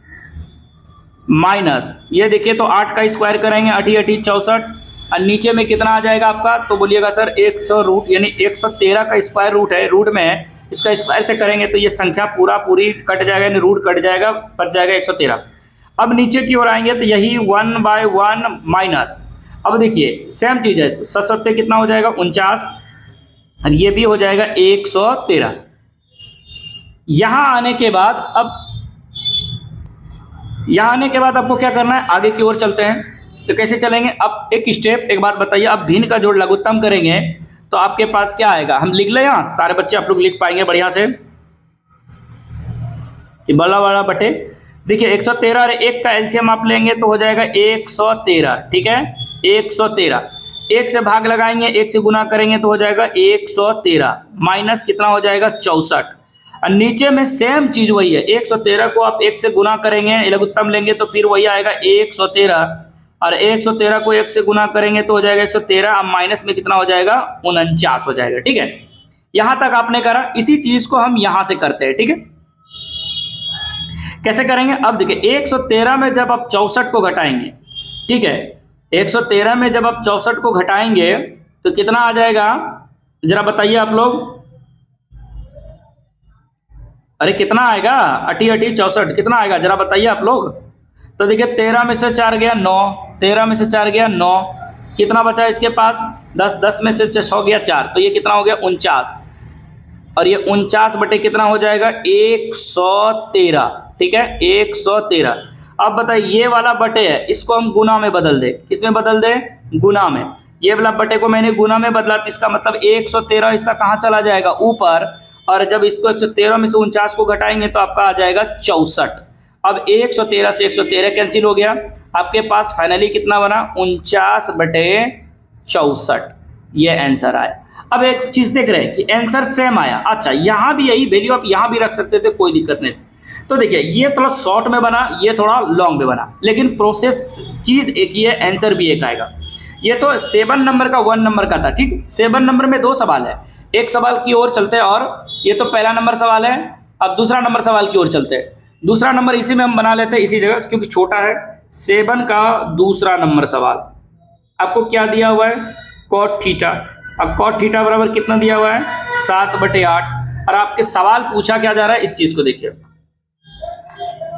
माइनस ये देखिए तो 8 का स्क्वायर करेंगे, 8 8 64, और नीचे में कितना आ जाएगा आपका, तो बोलिएगा सर 100 रूट, यानी 113 का स्क्वायर रूट है, रूट में है, इसका स्क्वायर से करेंगे तो ये संख्या पूरी कट जाएगा, यानी रूट कट जाएगा, बच जाएगा 113। अब नीचे की ओर आएंगे तो यही 1/1 माइनस। अब देखिए सेम चीज है, 7 कितना हो जाएगा 49, और ये भी हो जाएगा 113। यहां आने के बाद, अब यहाँ आने के बाद आपको क्या करना है, आगे की ओर चलते हैं। तो कैसे चलेंगे, अब एक स्टेप, एक बात बताइए, अब भिन्न का जोड़ लघुत्तम करेंगे तो आपके पास क्या आएगा, हम लिख ले, यहाँ सारे बच्चे आप लोग लिख पाएंगे बढ़िया से, बड़ा बड़ा बटे, देखिए 113 और 1 का एलसीएम आप लेंगे तो हो जाएगा 113। ठीक है, 113, 1 से भाग लगाएंगे, 1 से गुना करेंगे तो हो जाएगा 113, माइनस कितना हो जाएगा 64, और नीचे में सेम चीज वही है, 113 को आप 1 से गुना करेंगे, लघुत्तम लेंगे तो फिर वही आएगा 113, और 113 को 1 से गुना करेंगे तो हो जाएगा 113, अब माइनस में कितना हो जाएगा 49 हो जाएगा। ठीक है, यहां तक आपने करा, इसी चीज को हम यहां से करते हैं। ठीक है, कैसे करेंगे, अब देखिए 113 में जब आप 64 को घटाएंगे, ठीक है, 113 में जब आप 64 को घटाएंगे तो कितना आ जाएगा, जरा बताइए आप लोग, अरे कितना आएगा, 8 8 64 कितना आएगा, जरा बताइए आप लोग। तो देखिए 13 में से 4 गया 9, 13 में से 4 गया 9, कितना बचा इसके पास 10, 10 में से 6 गया 4, तो ये कितना हो गया 49, और ये 49 बटे कितना हो जाएगा 113। ठीक है, 113। अब बताइए ये वाला बटे है, इसको हम गुना में बदल दे, किसमें बदल दे, गुना में। ये वाला बटे को मैंने गुना में बदला तो इसका मतलब 113 इसका कहाँ चला जाएगा, ऊपर, और जब इसको 113 में से 49 को घटाएंगे तो आपका आ जाएगा 64। अब 113 से 113 कैंसिल हो गया, आपके पास फाइनली कितना बना 49 बटे 64, ये आंसर आया। अब एक चीज देख रहे हैं कि आंसर सेम आया। अच्छा, यहाँ भी यही वैल्यू आप यहाँ भी रख सकते थे, कोई दिक्कत नहीं। तो देखिए ये थोड़ा शॉर्ट में बना, ये थोड़ा लॉन्ग में बना, लेकिन प्रोसेस चीज एक ही है, आंसर भी एक आएगा। ये तो 7 नंबर का 1 नंबर का था। ठीक, 7 नंबर में 2 सवाल है, एक सवाल की ओर चलते हैं, और ये तो पहला नंबर सवाल है। अब दूसरा नंबर सवाल की ओर चलते हैं। दूसरा नंबर इसी में हम बना लेते हैं, इसी जगह, क्योंकि छोटा है। 7 का दूसरा नंबर सवाल आपको क्या दिया हुआ है, कॉट थीटा। अब कॉट थीटा बराबर कितना दिया हुआ है 7/8, और आपके सवाल पूछा क्या जा रहा है, इस चीज को देखिए।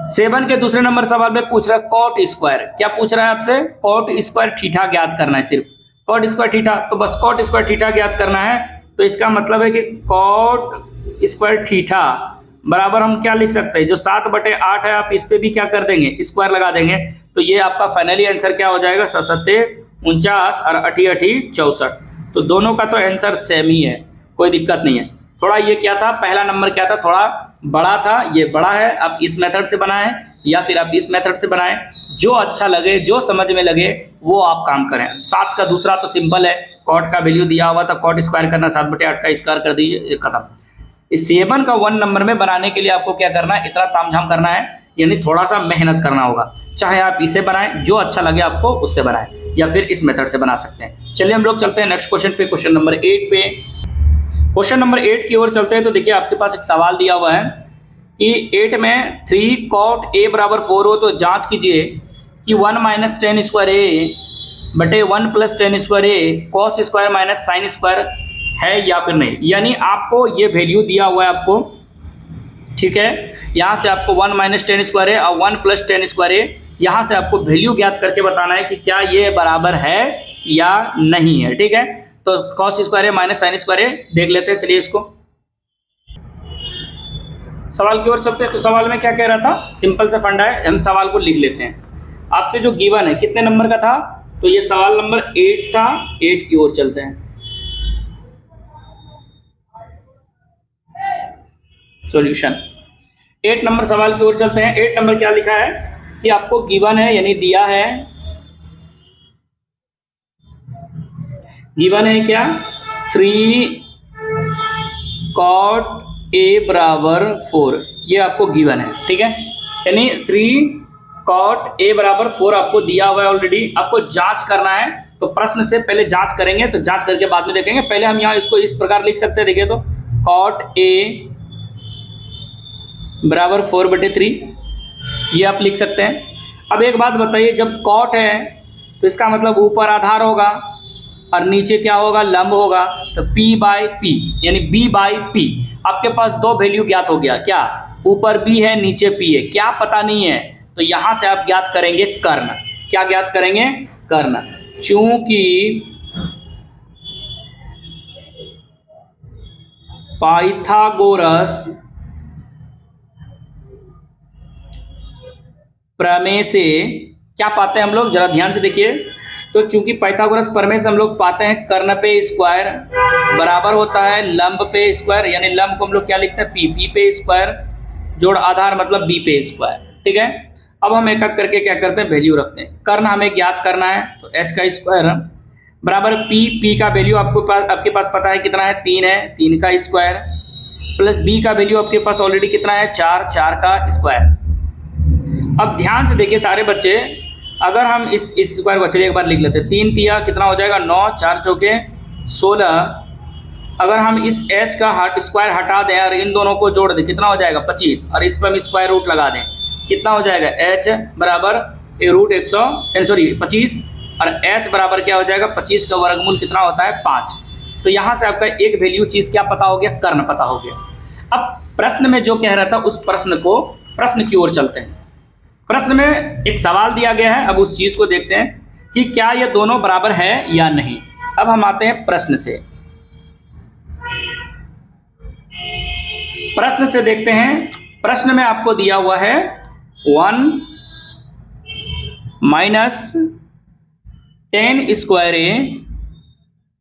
7 के दूसरे नंबर सवाल में पूछ रहा है कॉट स्क्वायर। क्या पूछ रहा है आपसे? कॉट स्क्वायर थीटा ज्ञात करना है, सिर्फ कॉट स्क्वायर थीटा। तो बस कॉट स्क्वायर थीटा ज्ञात करना है। तो इसका मतलब है कि कॉट स्क्वायर थीटा बराबर हम क्या लिख सकते हैं, जो 7/8 है आप इस पे भी क्या कर देंगे, स्क्वायर लगा देंगे। तो ये आपका फाइनली आंसर क्या हो जाएगा, 7×7 = 49 और 8×8 = 64। तो दोनों का तो आंसर सेम ही है, कोई दिक्कत नहीं है। थोड़ा ये क्या था, पहला नंबर क्या था, थोड़ा बड़ा था, ये बड़ा है। आप इस मेथड से बनाएं या फिर आप इस मेथड से बनाएं, जो अच्छा लगे, जो समझ में लगे वो आप काम करें। 7 का दूसरा तो सिंपल है, कॉट का वैल्यू दिया हुआ था, कॉट स्क्वायर करना, 7/8 का स्क्वायर कर दीजिए, खत्म। इस 7 का 1 नंबर में बनाने के लिए आपको क्या करना है, इतना तामझाम करना है, यानी थोड़ा सा मेहनत करना होगा। चाहे आप इसे बनाएं, जो अच्छा लगे आपको उससे बनाएं, या फिर इस मेथड से बना सकते हैं। चलिए हम लोग चलते हैं नेक्स्ट क्वेश्चन पे, क्वेश्चन नंबर 8 पे। क्वेश्चन नंबर 8 की ओर चलते हैं। तो देखिए आपके पास एक सवाल दिया हुआ है कि 8 में 3 cot a = 4 हो तो जांच कीजिए कि 1 - tan² a बटे 1 + tan² a cos² - sin² है या फिर नहीं। यानी आपको ये वैल्यू दिया हुआ है आपको, ठीक है। यहाँ से आपको 1 - tan² a और 1 + tan² a, यहाँ से आपको वैल्यू ज्ञात करके बताना है कि क्या ये बराबर है या नहीं है, ठीक है। तो cos² a - sin² a देख लेते हैं। चलिए इसको सवाल की ओर चलते हैं। तो सवाल में क्या कह रहा था, सिंपल सा फंडा है, हम सवाल को लिख लेते हैं। आपसे जो गिवन है कितने नंबर का था, तो ये सवाल नंबर 8 था। 8 की ओर चलते हैं। सॉल्यूशन 8 नंबर सवाल की ओर चलते हैं। 8 नंबर क्या लिखा है कि आपको गिवन है, यानी दिया है, गिवन है क्या, 3 cot a = 4, ये आपको गिवन है, ठीक है। यानी 3 cot a = 4 आपको दिया हुआ है ऑलरेडी। आपको जांच करना है, तो प्रश्न से पहले जांच करेंगे, तो जांच करके बाद में देखेंगे। पहले हम यहाँ इसको इस प्रकार लिख सकते हैं, देखिए तो cot a = 4/3, ये आप लिख सकते हैं। अब एक बात बताइए, जब cot है तो इसका मतलब ऊपर आधार होगा और नीचे क्या होगा, लंब होगा। तो p/p यानी b/p, आपके पास दो वैल्यू ज्ञात हो गया। क्या, ऊपर b है नीचे p है, क्या पता नहीं है, तो यहां से आप ज्ञात करेंगे कर्ण। क्या ज्ञात करेंगे, कर्ण। चूंकि पाइथागोरस प्रमेय से क्या पाते हैं हम लोग, जरा ध्यान से देखिए। तो चूंकि पाइथागोरस प्रमेय से हम लोग पाते हैं कर्ण पे स्क्वायर बराबर होता है लंब पे स्क्वायर, यानी लंब को हम लोग क्या लिखते हैं, p पे स्क्वायर जोड़ आधार मतलब b पे स्क्वायर, ठीक है। अब हम एक एक करके क्या करते हैं, वैल्यू रखते हैं। कर्ण हमें ज्ञात करना है, तो h का स्क्वायर बराबर p का वैल्यू आपके पास पता है कितना है, 3 है, 3 का स्क्वायर प्लस b का वैल्यू आपके पास ऑलरेडी कितना है, 4, 4 का स्क्वायर। अब ध्यान से देखिए सारे बच्चे, अगर हम इस स्क्वायर को, चलिए एक बार लिख लेते हैं। 3 तिया कितना हो जाएगा, 9, 4 चौके 16। अगर हम इस h का स्क्वायर हटा दें और इन दोनों को जोड़ दें, कितना हो जाएगा, 25। और इस पर हम स्क्वायर रूट लगा दें, कितना हो जाएगा, h बराबर √25 और h बराबर क्या हो जाएगा, 25 का वर्गमूल कितना होता है, 5। तो यहाँ से आपका एक वैल्यू चीज़ क्या पता हो गया, कर्ण पता हो गया। अब प्रश्न में जो कह रहा था उस प्रश्न की ओर चलते हैं। प्रश्न में एक सवाल दिया गया है, अब उस चीज को देखते हैं कि क्या ये दोनों बराबर है या नहीं। अब हम आते हैं प्रश्न से। प्रश्न से देखते हैं। प्रश्न में आपको दिया हुआ है 1 - tan² a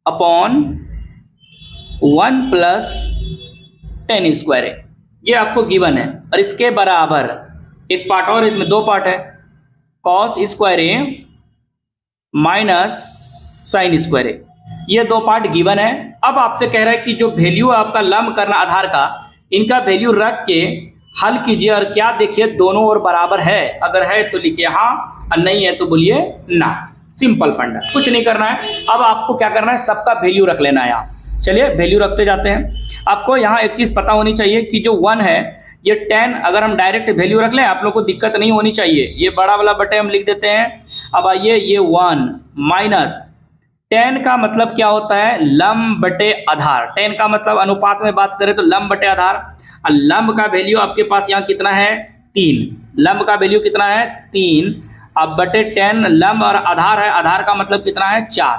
upon 1 + tan² a, ये आपको गिवन है। और इसके बराबर एक पार्ट और, इसमें दो पार्ट है, cos² a - sin² a, ये दो पार्ट गिवन है। अब आपसे कह रहा है कि जो वैल्यू आपका लंब करना आधार का, इनका वैल्यू रख के हल कीजिए और क्या देखिए दोनों ओर बराबर है। अगर है तो लिखिए हाँ, और नहीं है तो बोलिए ना। सिंपल फंडा, कुछ नहीं करना है। अब आपको क्या करना है, सबका वैल्यू रख लेना है यहाँ। चलिए वैल्यू रखते जाते हैं। आपको यहाँ एक चीज़ पता होनी चाहिए कि जो 1 है, ये 10 अगर हम डायरेक्ट वैल्यू रख लें, आप लोग को दिक्कत नहीं होनी चाहिए। ये बड़ा वाला बटे हम लिख देते हैं। अब आइए, ये 1 माइनस 10 का मतलब क्या होता है, लंब बटे आधार। 10 का मतलब अनुपात में बात करें तो लंब बटे आधार, और लंब का वैल्यू आपके पास यहाँ कितना है, 3। लंब का वैल्यू कितना है 3। अब बटे 10 लंब और आधार है, आधार का मतलब कितना है 4,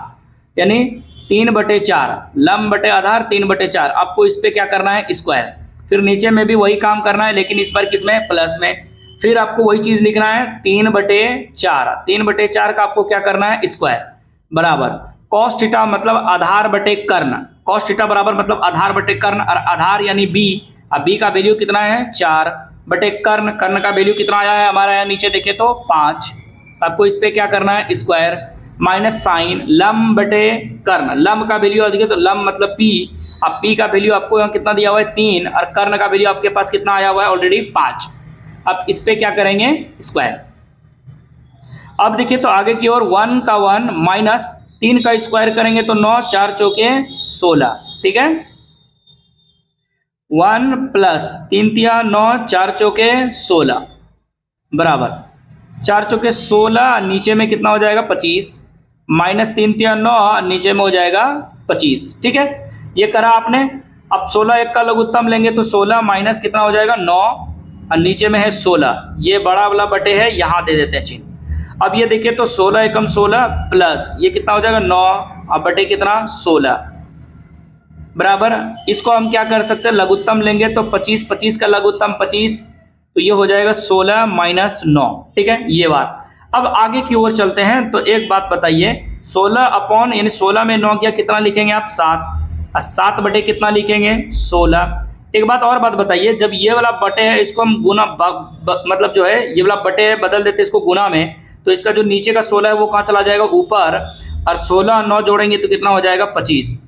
यानी 3/4। लंब बटे आधार 3/4। आपको इस पे क्या करना है स्क्वायर, फिर नीचे में भी वही काम करना है लेकिन इस बार किसमें प्लस में। फिर आपको वही चीज लिखना है 3/4। 3/4 का आपको क्या करना है स्क्वायर बराबर cos थीटा मतलब आधार बटे कर्ण। cos थीटा बराबर मतलब आधार बटे कर्ण, और आधार यानी b। अब b का वैल्यू कितना है 4 बटे कर्ण। कर्ण का वैल्यू कितना आया है हमारा, यहाँ नीचे देखे तो 5। आपको इस पे क्या करना है स्क्वायर माइनस साइन लंब बटे कर्ण। लंब का वैल्यू देखिए तो लंब मतलब p। अब p का वैल्यू आपको यहाँ कितना दिया हुआ है 3, और कर्ण का वैल्यू आपके पास कितना आया हुआ है ऑलरेडी 5। अब इस पे क्या करेंगे स्क्वायर। अब देखिए तो आगे की ओर 1 का 1 माइनस 3 का स्क्वायर करेंगे तो 9, 4 चौके 16। ठीक है, 1 प्लस 3 तिया 9, 4 चौके 16 बराबर 4 चौके 16, नीचे में कितना हो जाएगा 25, माइनस 3 तिया 9, नीचे में हो जाएगा 25। ठीक है, ये करा आपने। अब 16 एक का लघुत्तम लेंगे तो 16 माइनस कितना हो जाएगा 9, और नीचे में है 16। ये बड़ा वाला बटे है, यहाँ दे देते हैं चिन्ह। अब ये देखिए तो 16 एकम 16 प्लस ये कितना हो जाएगा 9, अब बटे कितना 16 बराबर। इसको हम क्या कर सकते हैं लघुत्तम लेंगे तो 25, 25 का लघुत्तम 25, तो ये हो जाएगा 16 माइनस 9। ठीक है, ये बात। अब आगे की ओर चलते हैं तो एक बात बताइए, 16 अपॉन यानी 16 में 9 किया कितना लिखेंगे आप 7, और 7 बटे कितना लिखेंगे 16। एक बात और बात बताइए, जब ये वाला बटे है इसको हम गुना मतलब जो है ये वाला बटे है बदल देते इसको गुना में, तो इसका जो नीचे का 16 है वो कहाँ चला जाएगा ऊपर, और 16 9 जोड़ेंगे तो कितना हो जाएगा 25।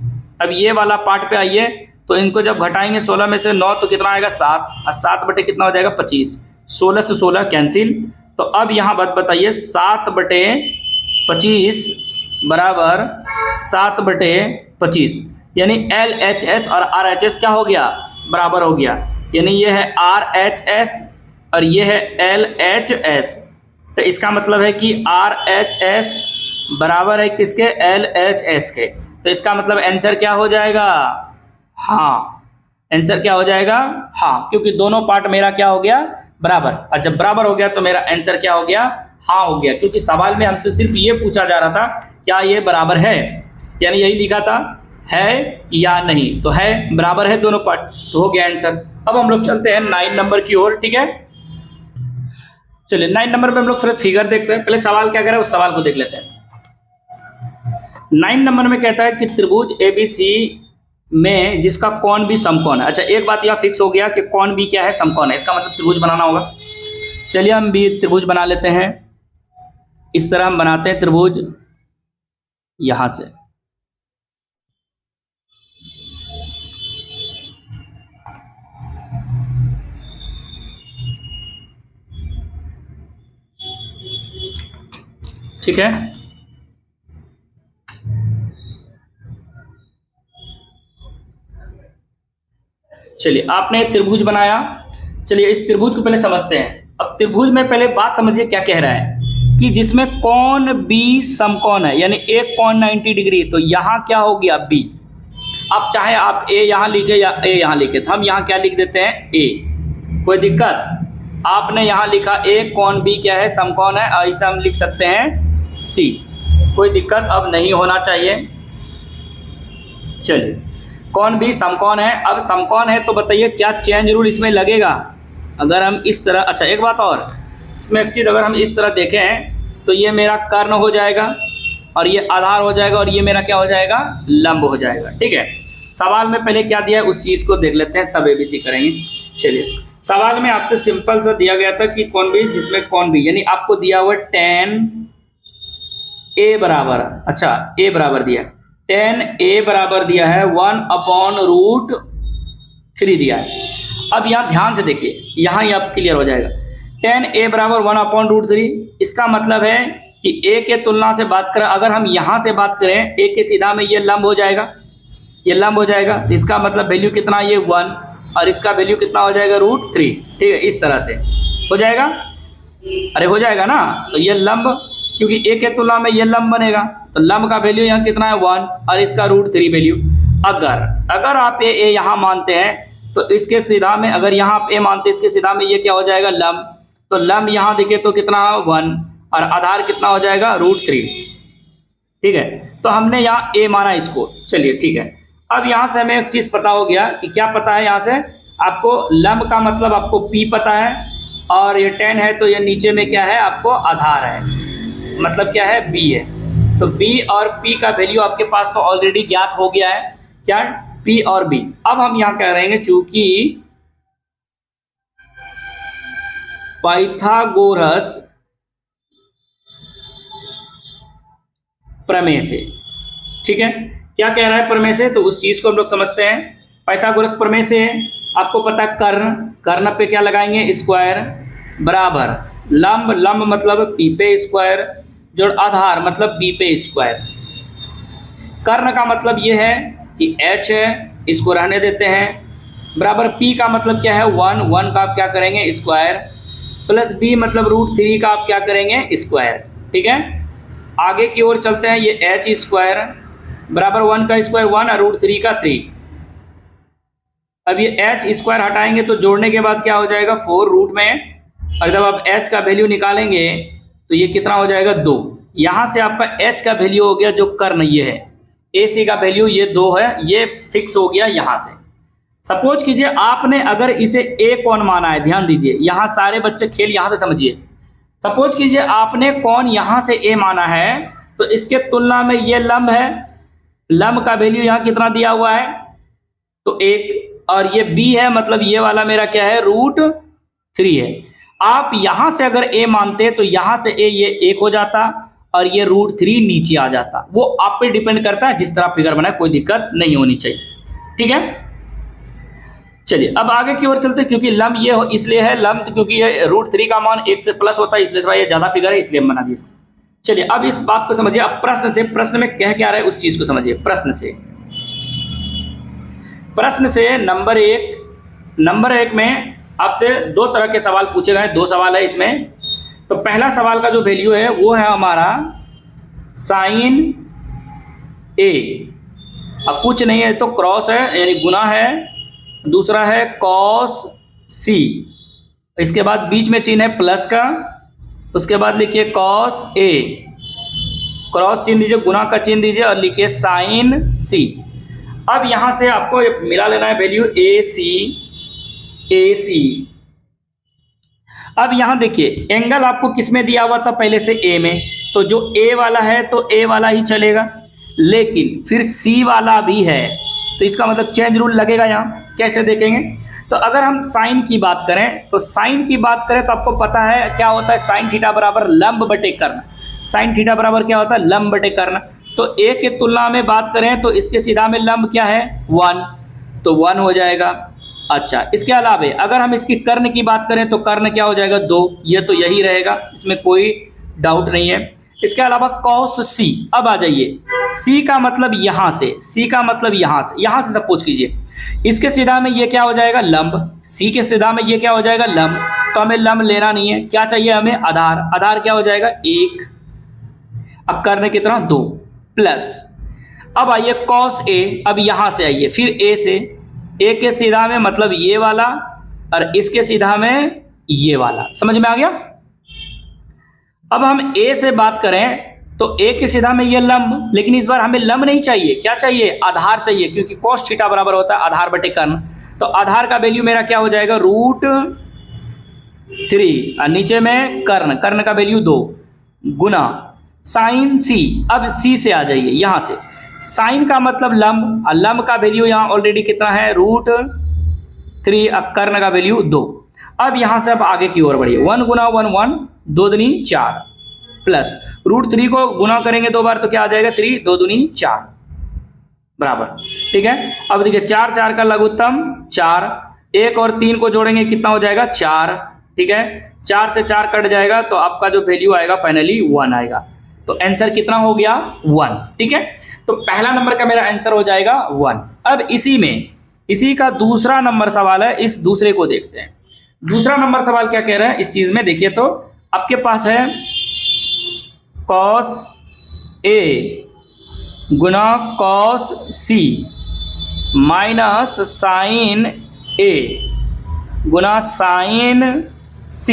अब ये वाला पार्ट पे आइए तो इनको जब घटाएंगे 16 में से 9 तो कितना आएगा 7, और 7 बटे कितना हो जाएगा 25। 16 से 16 कैंसिल। तो अब यहाँ बात बताइए 7 बटे 25 बराबर 7 बटे 25, यानी LHS और RHS क्या हो गया बराबर हो गया, यानी ये है RHS और ये है LHS। तो इसका मतलब है कि RHS बराबर है किसके LHS के। तो इसका मतलब आंसर क्या हो जाएगा हाँ, आंसर क्या हो जाएगा हाँ, क्योंकि दोनों पार्ट मेरा क्या हो गया बराबर, और जब बराबर हो गया तो मेरा आंसर क्या हो गया हाँ हो गया, क्योंकि सवाल में हमसे सिर्फ ये पूछा जा रहा था क्या ये बराबर है, यानी यही लिखा था है या नहीं, तो है बराबर है दोनों पार्ट, तो हो गया आंसर। अब हम लोग चलते हैं 9 नंबर की ओर। ठीक है, चलिए 9 नंबर में हम लोग फिर फिगर देखते हैं। पहले सवाल क्या कह रहा है उस सवाल को देख लेते हैं। 9 नंबर में कहता है कि त्रिभुज ABC में जिसका कोण भी समकोण है। अच्छा, एक बात यह फिक्स हो गया कि कोण भी क्या है समकोण है, इसका मतलब त्रिभुज बनाना होगा। चलिए हम भी त्रिभुज बना लेते हैं। इस तरह हम बनाते हैं त्रिभुज यहां से। ठीक है, चलिए आपने त्रिभुज बनाया। चलिए इस त्रिभुज को पहले समझते हैं। अब त्रिभुज में पहले बात समझिए क्या कह रहा है कि जिसमें कोण B समकोण है, यानी एक कोण 90 डिग्री, तो यहाँ क्या हो गया B। अब चाहे आप A यहाँ लिखे या A यहाँ लिखे, तो हम यहाँ क्या लिख देते हैं A, कोई दिक्कत। आपने यहाँ लिखा A, कोण B क्या है समकोण है, और इसे हम लिख सकते हैं C, कोई दिक्कत अब नहीं होना चाहिए। चलिए कोण भी समकोण है। अब समकोण है तो बताइए क्या चेंज रूल इसमें लगेगा अगर हम इस तरह। अच्छा एक बात और, इसमें एक चीज़ अगर हम इस तरह देखें तो ये मेरा कर्ण हो जाएगा और ये आधार हो जाएगा और ये मेरा क्या हो जाएगा लंब हो जाएगा। ठीक है, सवाल में पहले क्या दिया है उस चीज़ को देख लेते हैं तब ABC करेंगे। चलिए सवाल में आपसे सिंपल सा दिया गया था कि कोण भी जिसमें कोण भी, यानी आपको दिया हुआ tan A बराबर, अच्छा A बराबर दिया, tan A बराबर दिया है 1/√3 दिया है। अब यहाँ ध्यान से देखिए, यहाँ ही आप क्लियर हो जाएगा। tan A बराबर 1/√3, इसका मतलब है कि A के तुलना से बात करें, अगर हम यहाँ से बात करें A के सीधा में ये लंब हो जाएगा, ये लंब हो जाएगा, तो इसका मतलब वैल्यू कितना ये 1 और इसका वैल्यू कितना हो जाएगा √3। ठीक है, इस तरह से हो जाएगा, अरे हो जाएगा ना। तो ये लंब, क्योंकि A के तुलना में ये लंब बनेगा, तो लंब का वैल्यू यहाँ कितना है 1 और इसका √3 वैल्यू। अगर आप A यहाँ मानते हैं तो इसके सीधा में, अगर यहाँ आप A मानते हैं इसके सीधा में ये क्या हो जाएगा लंब, तो लंब यहाँ देखिए तो कितना 1 और आधार कितना हो जाएगा √3। ठीक है, तो हमने यहाँ a माना इसको। चलिए ठीक है, अब यहाँ से हमें एक चीज पता हो गया कि क्या पता है, यहाँ से आपको लंब का मतलब आपको p पता है और ये 10 है तो ये नीचे में क्या है आपको आधार है, मतलब क्या है b है। तो b और p का वैल्यू आपके पास तो ऑलरेडी ज्ञात हो गया है, क्या p और b। अब हम यहाँ कह रहे हैं चूंकि पाइथागोरस प्रमेय से, ठीक है, क्या कह रहा है प्रमेय से, तो उस चीज को हम लोग समझते हैं। पाइथागोरस प्रमेय से आपको पता कर्ण, कर्ण पे क्या लगाएंगे स्क्वायर बराबर लंब, लंब मतलब p पे स्क्वायर जोड़ आधार मतलब b पे स्क्वायर। कर्ण का मतलब ये है कि h है, इसको रहने देते हैं, बराबर p का मतलब क्या है 1, 1 का आप क्या करेंगे स्क्वायर, प्लस b मतलब √3 का आप क्या करेंगे स्क्वायर। ठीक है, आगे की ओर चलते हैं, ये h स्क्वायर बराबर 1 का स्क्वायर 1 और √3 का 3। अब ये h स्क्वायर हटाएंगे तो जोड़ने के बाद क्या हो जाएगा 4 रूट में, और जब आप h का वैल्यू निकालेंगे तो ये कितना हो जाएगा 2। यहाँ से आपका h का वैल्यू हो गया जो कर्ण ये है, AC का वैल्यू ये 2 है, ये फिक्स हो गया। यहाँ से सपोज कीजिए आपने अगर इसे a कौन माना है, ध्यान दीजिए, यहाँ सारे बच्चे खेल यहाँ से समझिए। सपोज कीजिए आपने कौन यहाँ से a माना है तो इसके तुलना में ये लंब है, लंब का वैल्यू यहाँ कितना दिया हुआ है तो 1, और ये b है मतलब ये वाला मेरा क्या है √3 है। आप यहां से अगर a मानते तो यहां से a ये 1 हो जाता और ये √3 नीचे आ जाता। वो आप पे डिपेंड करता है जिस तरह फिगर बनाए, कोई दिक्कत नहीं होनी चाहिए। ठीक है, चलिए अब आगे की ओर चलते, क्योंकि लंब ये इसलिए है लंब क्योंकि ये √3 का मान 1 से प्लस होता है, इसलिए थोड़ा ये ज्यादा फिगर है इसलिए हम बना दिए। चलिए अब इस बात को समझिए, अब प्रश्न से, प्रश्न में कह क्या रहा है उस चीज को समझिए। प्रश्न से नंबर एक में आपसे 2 तरह के सवाल पूछे गए, 2 सवाल है इसमें। तो पहला सवाल का जो वैल्यू है वो है हमारा sin a, अब कुछ नहीं है तो क्रॉस है यानी गुना है, दूसरा है cos c, इसके बाद बीच में चिन्ह है प्लस का, उसके बाद लिखिए cos a, क्रॉस चिन्ह दीजिए, गुना का चिन्ह दीजिए और लिखिए sin c। अब यहां से आपको मिला लेना है वैल्यू AC। अब यहां देखिए एंगल आपको किस में दिया हुआ था पहले से A में, तो जो A वाला है तो A वाला ही चलेगा, लेकिन फिर C वाला भी है तो इसका मतलब चेंज रूल लगेगा। यहाँ कैसे देखेंगे, तो अगर हम साइन की बात करें तो साइन की बात करें तो आपको पता है क्या होता है साइन थीटा बराबर लंब बटे कर्ण। साइन थीटा बराबर क्या होता है लंब बटे कर्ण। तो A के तुलना में बात करें तो इसके सीधा में लंब क्या है 1, तो 1 हो जाएगा। अच्छा, इसके अलावा अगर हम इसकी कर्ण की बात करें तो कर्ण क्या हो जाएगा 2, ये तो यही रहेगा, इसमें कोई डाउट नहीं है। इसके अलावा cos c, अब आ जाइए c का मतलब यहाँ से, c का मतलब यहाँ से सपोज कीजिए इसके सीधा में ये क्या हो जाएगा लंब, c के सीधा में ये क्या हो जाएगा लंब, तो हमें लंब लेना नहीं है, क्या चाहिए हमें आधार। आधार क्या हो जाएगा 1, अब कर्ण कितना 2 प्लस, अब आइए cos a, अब यहाँ से आइए फिर a से, a के सीधा में मतलब ये वाला और इसके सीधा में ये वाला, समझ में आ गया। अब हम a से बात करें तो a के सीधा में ये लंब, लेकिन इस बार हमें लंब नहीं चाहिए, क्या चाहिए आधार चाहिए, क्योंकि cos थीटा बराबर होता है आधार बटे कर्ण। तो आधार का वैल्यू मेरा क्या हो जाएगा √3 और नीचे में कर्ण, कर्ण का वैल्यू 2 गुना साइन c। अब c से आ जाइए, यहां से साइन का मतलब लंब, और लंब का वैल्यू यहाँ ऑलरेडी कितना है √3 और कर्ण का वैल्यू 2। अब यहां से अब आगे की ओर बढ़िए, 1 गुना 1 1, 2 दूनी 4 प्लस √3 को गुना करेंगे 2 बार तो क्या आ जाएगा 3, 2 दूनी 4 बराबर। ठीक है, अब देखिए 4 4 का लघुत्तम 4, 1 और 3 को जोड़ेंगे कितना हो जाएगा 4। ठीक है, 4 से 4 कट जाएगा तो आपका जो वैल्यू आएगा फाइनली 1 आएगा। तो आंसर कितना हो गया 1। ठीक है, तो पहला नंबर का मेरा आंसर हो जाएगा 1। अब इसी का दूसरा नंबर सवाल है, इस दूसरे को देखते हैं। दूसरा नंबर सवाल क्या कह रहा है इस चीज में, देखिए तो आपके पास है cos a गुना cos c minus sine a गुना साइन c।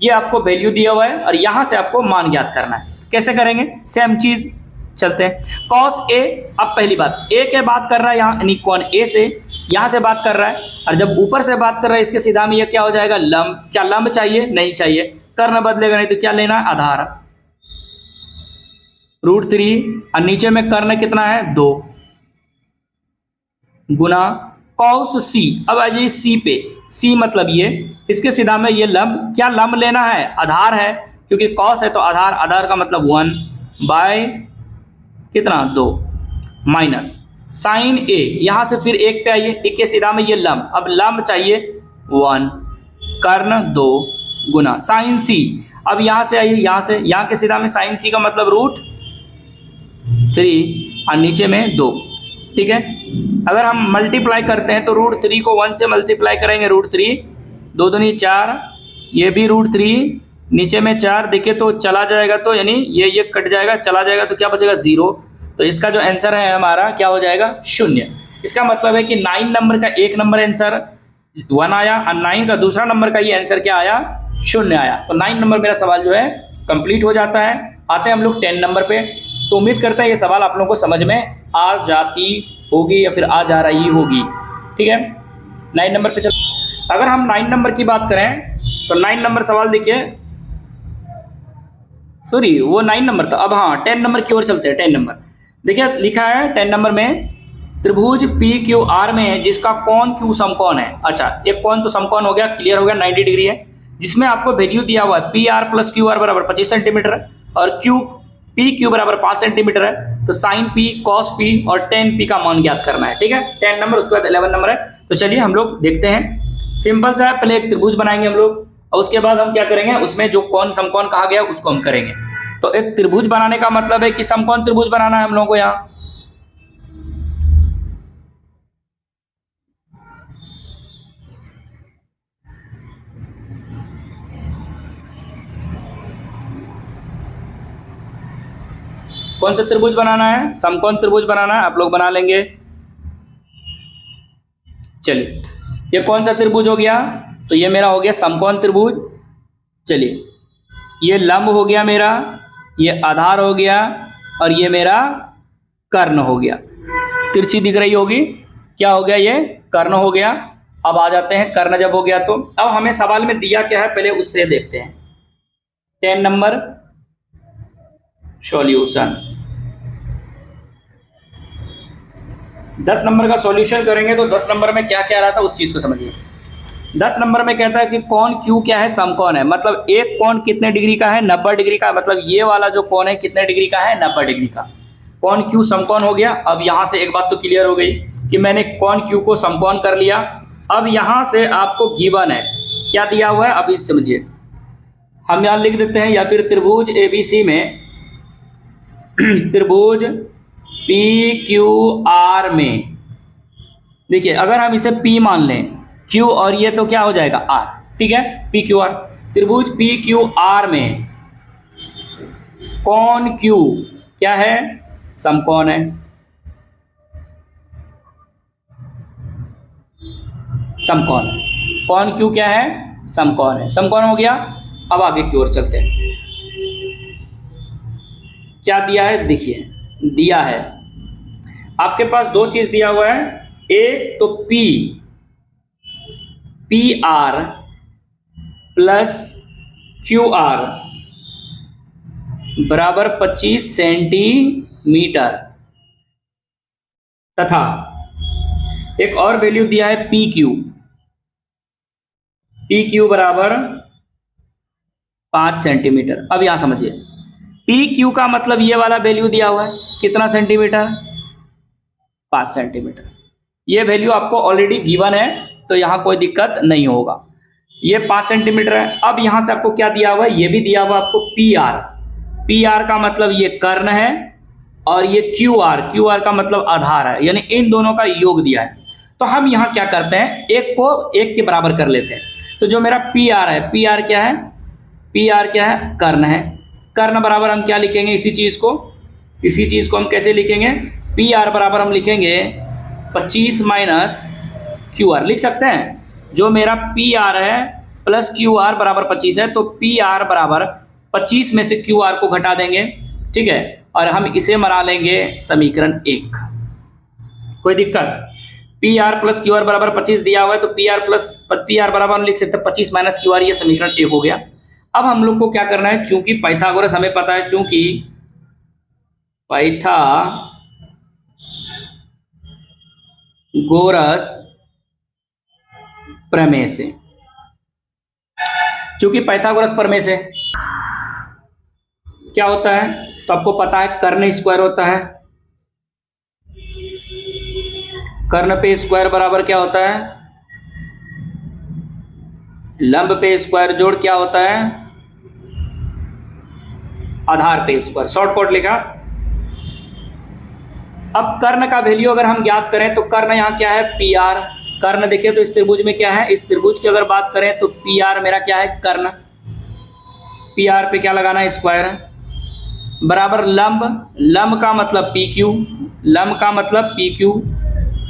ये आपको वैल्यू दिया हुआ है और यहां से आपको मान ज्ञात करना है। कैसे करेंगे? सेम चीज, चलते हैं। कॉस ए, अब पहली बात ए के बात कर रहा है यहाँ, यानी कौन ए से यहां से बात कर रहा है, और जब ऊपर से बात कर रहा है इसके सीधा में ये क्या हो जाएगा? लंब। क्या लंब चाहिए? नहीं चाहिए, कर्ण बदलेगा नहीं तो क्या लेना है? आधार √3, और नीचे में कर्ण कितना है? 2 गुना कॉस सी। अब आ जाइए सी पे, सी मतलब ये, इसके सीधा में ये लंब, क्या लंब लेना है? आधार है, क्योंकि कॉस है तो आधार, आधार का मतलब 1/, कितना? 2 माइनस साइन ए, यहां से फिर 1 पे आइए, 1 के सीधा में ये लंब, अब लंब चाहिए 1, कर्ण 2 गुना साइन सी। अब यहां से आइए, यहां से यहां के सीधा में साइन सी का मतलब √3 और नीचे में 2, ठीक है। अगर हम मल्टीप्लाई करते हैं तो √3 को 1 से मल्टीप्लाई करेंगे, √3 2 दूनी 4, ये भी √3, नीचे में 4, देखिए तो चला जाएगा तो यानी ये कट जाएगा, चला जाएगा तो क्या बचेगा? 0। तो इसका जो आंसर है हमारा क्या हो जाएगा? 0। इसका मतलब है कि 9 नंबर का एक नंबर आंसर 1 आया और 9 का दूसरा नंबर का ये आंसर क्या आया? 0 आया। तो 9 नंबर मेरा सवाल जो है कंप्लीट हो जाता है। आते हैं हम लोग 10 नंबर पे। तो उम्मीद करते हैं ये सवाल आप लोगों को समझ में आ जाती होगी या फिर आ जा रही होगी, ठीक है। 9 नंबर पे चल, अगर हम 9 नंबर की बात करें तो 9 नंबर सवाल देखिए, सॉरी वो 9 नंबर था, अब हाँ 10 नंबर की ओर चलते हैं। 10 नंबर देखिए लिखा है 10 नंबर में, त्रिभुज PQR में है जिसका कोण Q समकोण है। अच्छा, एक कोण तो समकोण हो गया, क्लियर हो गया, 90 डिग्री है, जिसमें आपको वैल्यू दिया हुआ है PR + QR बराबर 25 सेंटीमीटर और PQ बराबर 5 सेंटीमीटर है। तो साइन P, कॉस P और tan P का मान ज्ञात करना है, ठीक है। 10 नंबर, उसके बाद 11 नंबर है। तो चलिए हम लोग देखते हैं। सिंपल सा है, पहले एक त्रिभुज बनाएंगे हम लोग और उसके बाद हम क्या करेंगे, उसमें जो कोण समकोण कहा गया उसको हम करेंगे। तो एक त्रिभुज बनाने का मतलब है कि समकोण त्रिभुज बनाना है हम लोगों को। यहाँ कौन सा त्रिभुज बनाना है? समकोण त्रिभुज बनाना है, आप लोग बना लेंगे। चलिए, ये कौन सा त्रिभुज हो गया? तो ये मेरा हो गया समकोण त्रिभुज। चलिए, ये लंब हो गया मेरा, ये आधार हो गया और ये मेरा कर्ण हो गया। तिरछी दिख रही होगी, क्या हो गया? ये कर्ण हो गया। अब आ जाते हैं, कर्ण जब हो गया तो अब हमें सवाल में दिया क्या है पहले उससे देखते हैं। 10 नंबर सॉल्यूशन, 10 नंबर का सॉल्यूशन करेंगे तो 10 नंबर में क्या क्या रहा था उस चीज को समझिए। 10 नंबर में कहता है कि कोण Q क्या है? समकोण है। मतलब एक कोण कितने डिग्री का है? 90 डिग्री का। मतलब ये वाला जो कोण है कितने डिग्री का है? 90 डिग्री का। कोण Q समकोण हो गया। अब यहां से एक बात तो क्लियर हो गई कि मैंने कोण Q को समकोण कर लिया। अब यहां से आपको गिवन है, क्या दिया हुआ है? अब इस समझिए, हम यहां लिख देते हैं, या फिर त्रिभुज ABC में, त्रिभुज PQR में देखिए, अगर हम इसे P मान लें, Q और ये तो क्या हो जाएगा? R, ठीक है। PQR, त्रिभुज PQR में कोण Q क्या है? समकोण है। समकोण, कोण Q क्या है? समकोण है। समकोण हो गया। अब आगे की ओर चलते हैं। क्या दिया है? देखिए, दिया है आपके पास दो चीज दिया हुआ है। एक तो PR + QR बराबर 25 सेंटीमीटर, तथा एक और वैल्यू दिया है PQ बराबर 5 सेंटीमीटर। अब यहां समझिए, PQ का मतलब ये वाला वैल्यू दिया हुआ है, कितना सेंटीमीटर? 5 सेंटीमीटर। ये वैल्यू आपको ऑलरेडी गिवन है तो यहां कोई दिक्कत नहीं होगा। ये 5 सेंटीमीटर है। अब यहां से आपको क्या दिया हुआ है? ये भी दिया हुआ आपको PR का मतलब ये कर्ण है और ये QR का मतलब आधार है, यानी इन दोनों का योग दिया है। तो हम यहां क्या करते हैं, एक को एक के बराबर कर लेते हैं। तो जो मेरा PR है, PR क्या है? PR क्या है? कर्ण है। कर्ण बराबर हम क्या लिखेंगे? इसी चीज को हम कैसे लिखेंगे? PR बराबर हम लिखेंगे 25 - QR लिख सकते हैं। जो मेरा PR है प्लस क्यू आर बराबर 25 है, तो पी आर बराबर 25 में से क्यू आर को घटा देंगे, ठीक है, और हम इसे बना लेंगे समीकरण 1। कोई दिक्कत? P R plus Q R बराबर 25 दिया हुआ है, तो पी आर बराबर हम लिख सकते हैं 25 माइनस क्यू आर, ये समीकरण 1 हो गया। अब हम लोग को क्या करना है, चूंकि पाइथागोरस हमें पता है, चूंकि पाइथागोरस प्रमेय से, चूंकि पाइथागोरस प्रमेय से क्या होता है, तो आपको पता है कर्ण स्क्वायर होता है, कर्ण पे स्क्वायर बराबर क्या होता है, लंब पे स्क्वायर जोड़ क्या होता है, आधार पे स्क्वायर, शॉर्टकट लिखा। अब कर्ण का वैल्यू अगर हम ज्ञात करें तो कर्ण यहाँ क्या है, पी आर। कर्ण देखिए तो इस त्रिभुज में क्या है, इस त्रिभुज की अगर बात करें तो पी आर मेरा क्या है, कर्ण। पी आर पे क्या लगाना है, स्क्वायर बराबर लंब, लंब का मतलब पी क्यू, लंब का मतलब पी क्यू,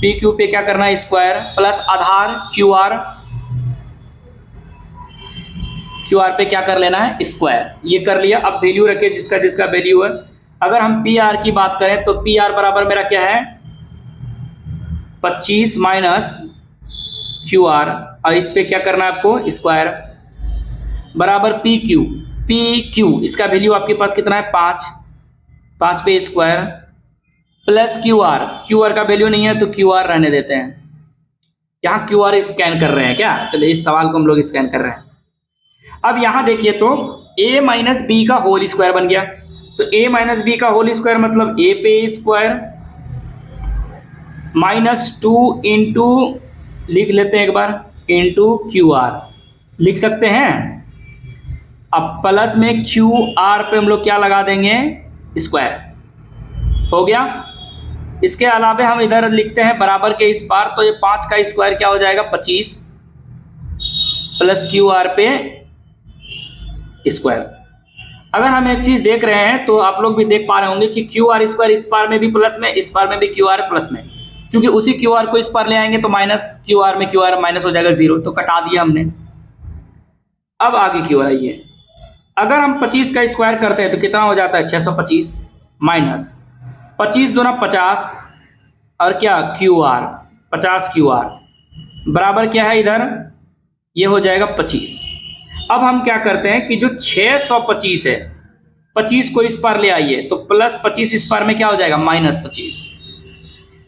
पी क्यू पे क्या करना है, स्क्वायर प्लस आधार क्यू आर, क्यू आर पे क्या कर लेना है, स्क्वायर। ये कर लिया। अब वैल्यू रखे जिसका जिसका वैल्यू है। अगर हम पी आर की बात करें तो पी आर बराबर मेरा क्या है, 25 माइनस क्यू आर, और इस पे क्या करना है आपको, स्क्वायर बराबर पी क्यू। पी क्यू इसका वैल्यू आपके पास कितना है, 5, 5 पे square plus Q R, Q R का वैल्यू नहीं है तो क्यू आर रहने देते हैं। यहाँ क्यू आर स्कैन कर रहे हैं क्या, चलिए इस सवाल को हम लोग स्कैन कर रहे हैं। अब यहाँ देखिए तो a माइनस बी का होल स्क्वायर बन गया, तो a माइनस बी का होल स्क्वायर मतलब a पे स्क्वायर माइनस 2 इंटू, लिख लेते हैं एक बार, इंटू क्यू आर लिख सकते हैं। अब प्लस में क्यू आर पे हम लोग क्या लगा देंगे, स्क्वायर, हो गया। इसके अलावा हम इधर लिखते हैं बराबर के इस पार, तो ये 5 का स्क्वायर क्या हो जाएगा, 25 प्लस क्यू आर पे स्क्वायर। अगर हम एक चीज देख रहे हैं तो आप लोग भी देख पा रहे होंगे कि क्यू आर स्क्वायर इस पार में भी प्लस में, इस पार में भी क्यू आर प्लस में, क्योंकि उसी क्यू आर को इस पार ले आएंगे तो माइनस क्यू आर में क्यू आर माइनस हो जाएगा 0, तो कटा दिया हमने। अब आगे क्यू आर आइए, अगर हम 25 का स्क्वायर करते हैं तो कितना हो जाता है, 625 माइनस 25 दूना 50 और क्या क्यू आर, 50 क्यू आर बराबर क्या है, इधर ये हो जाएगा 25। अब हम क्या करते हैं कि जो 625 है, 25 को इस पार ले आइए तो प्लस 25 इस पार में क्या हो जाएगा, माइनस 25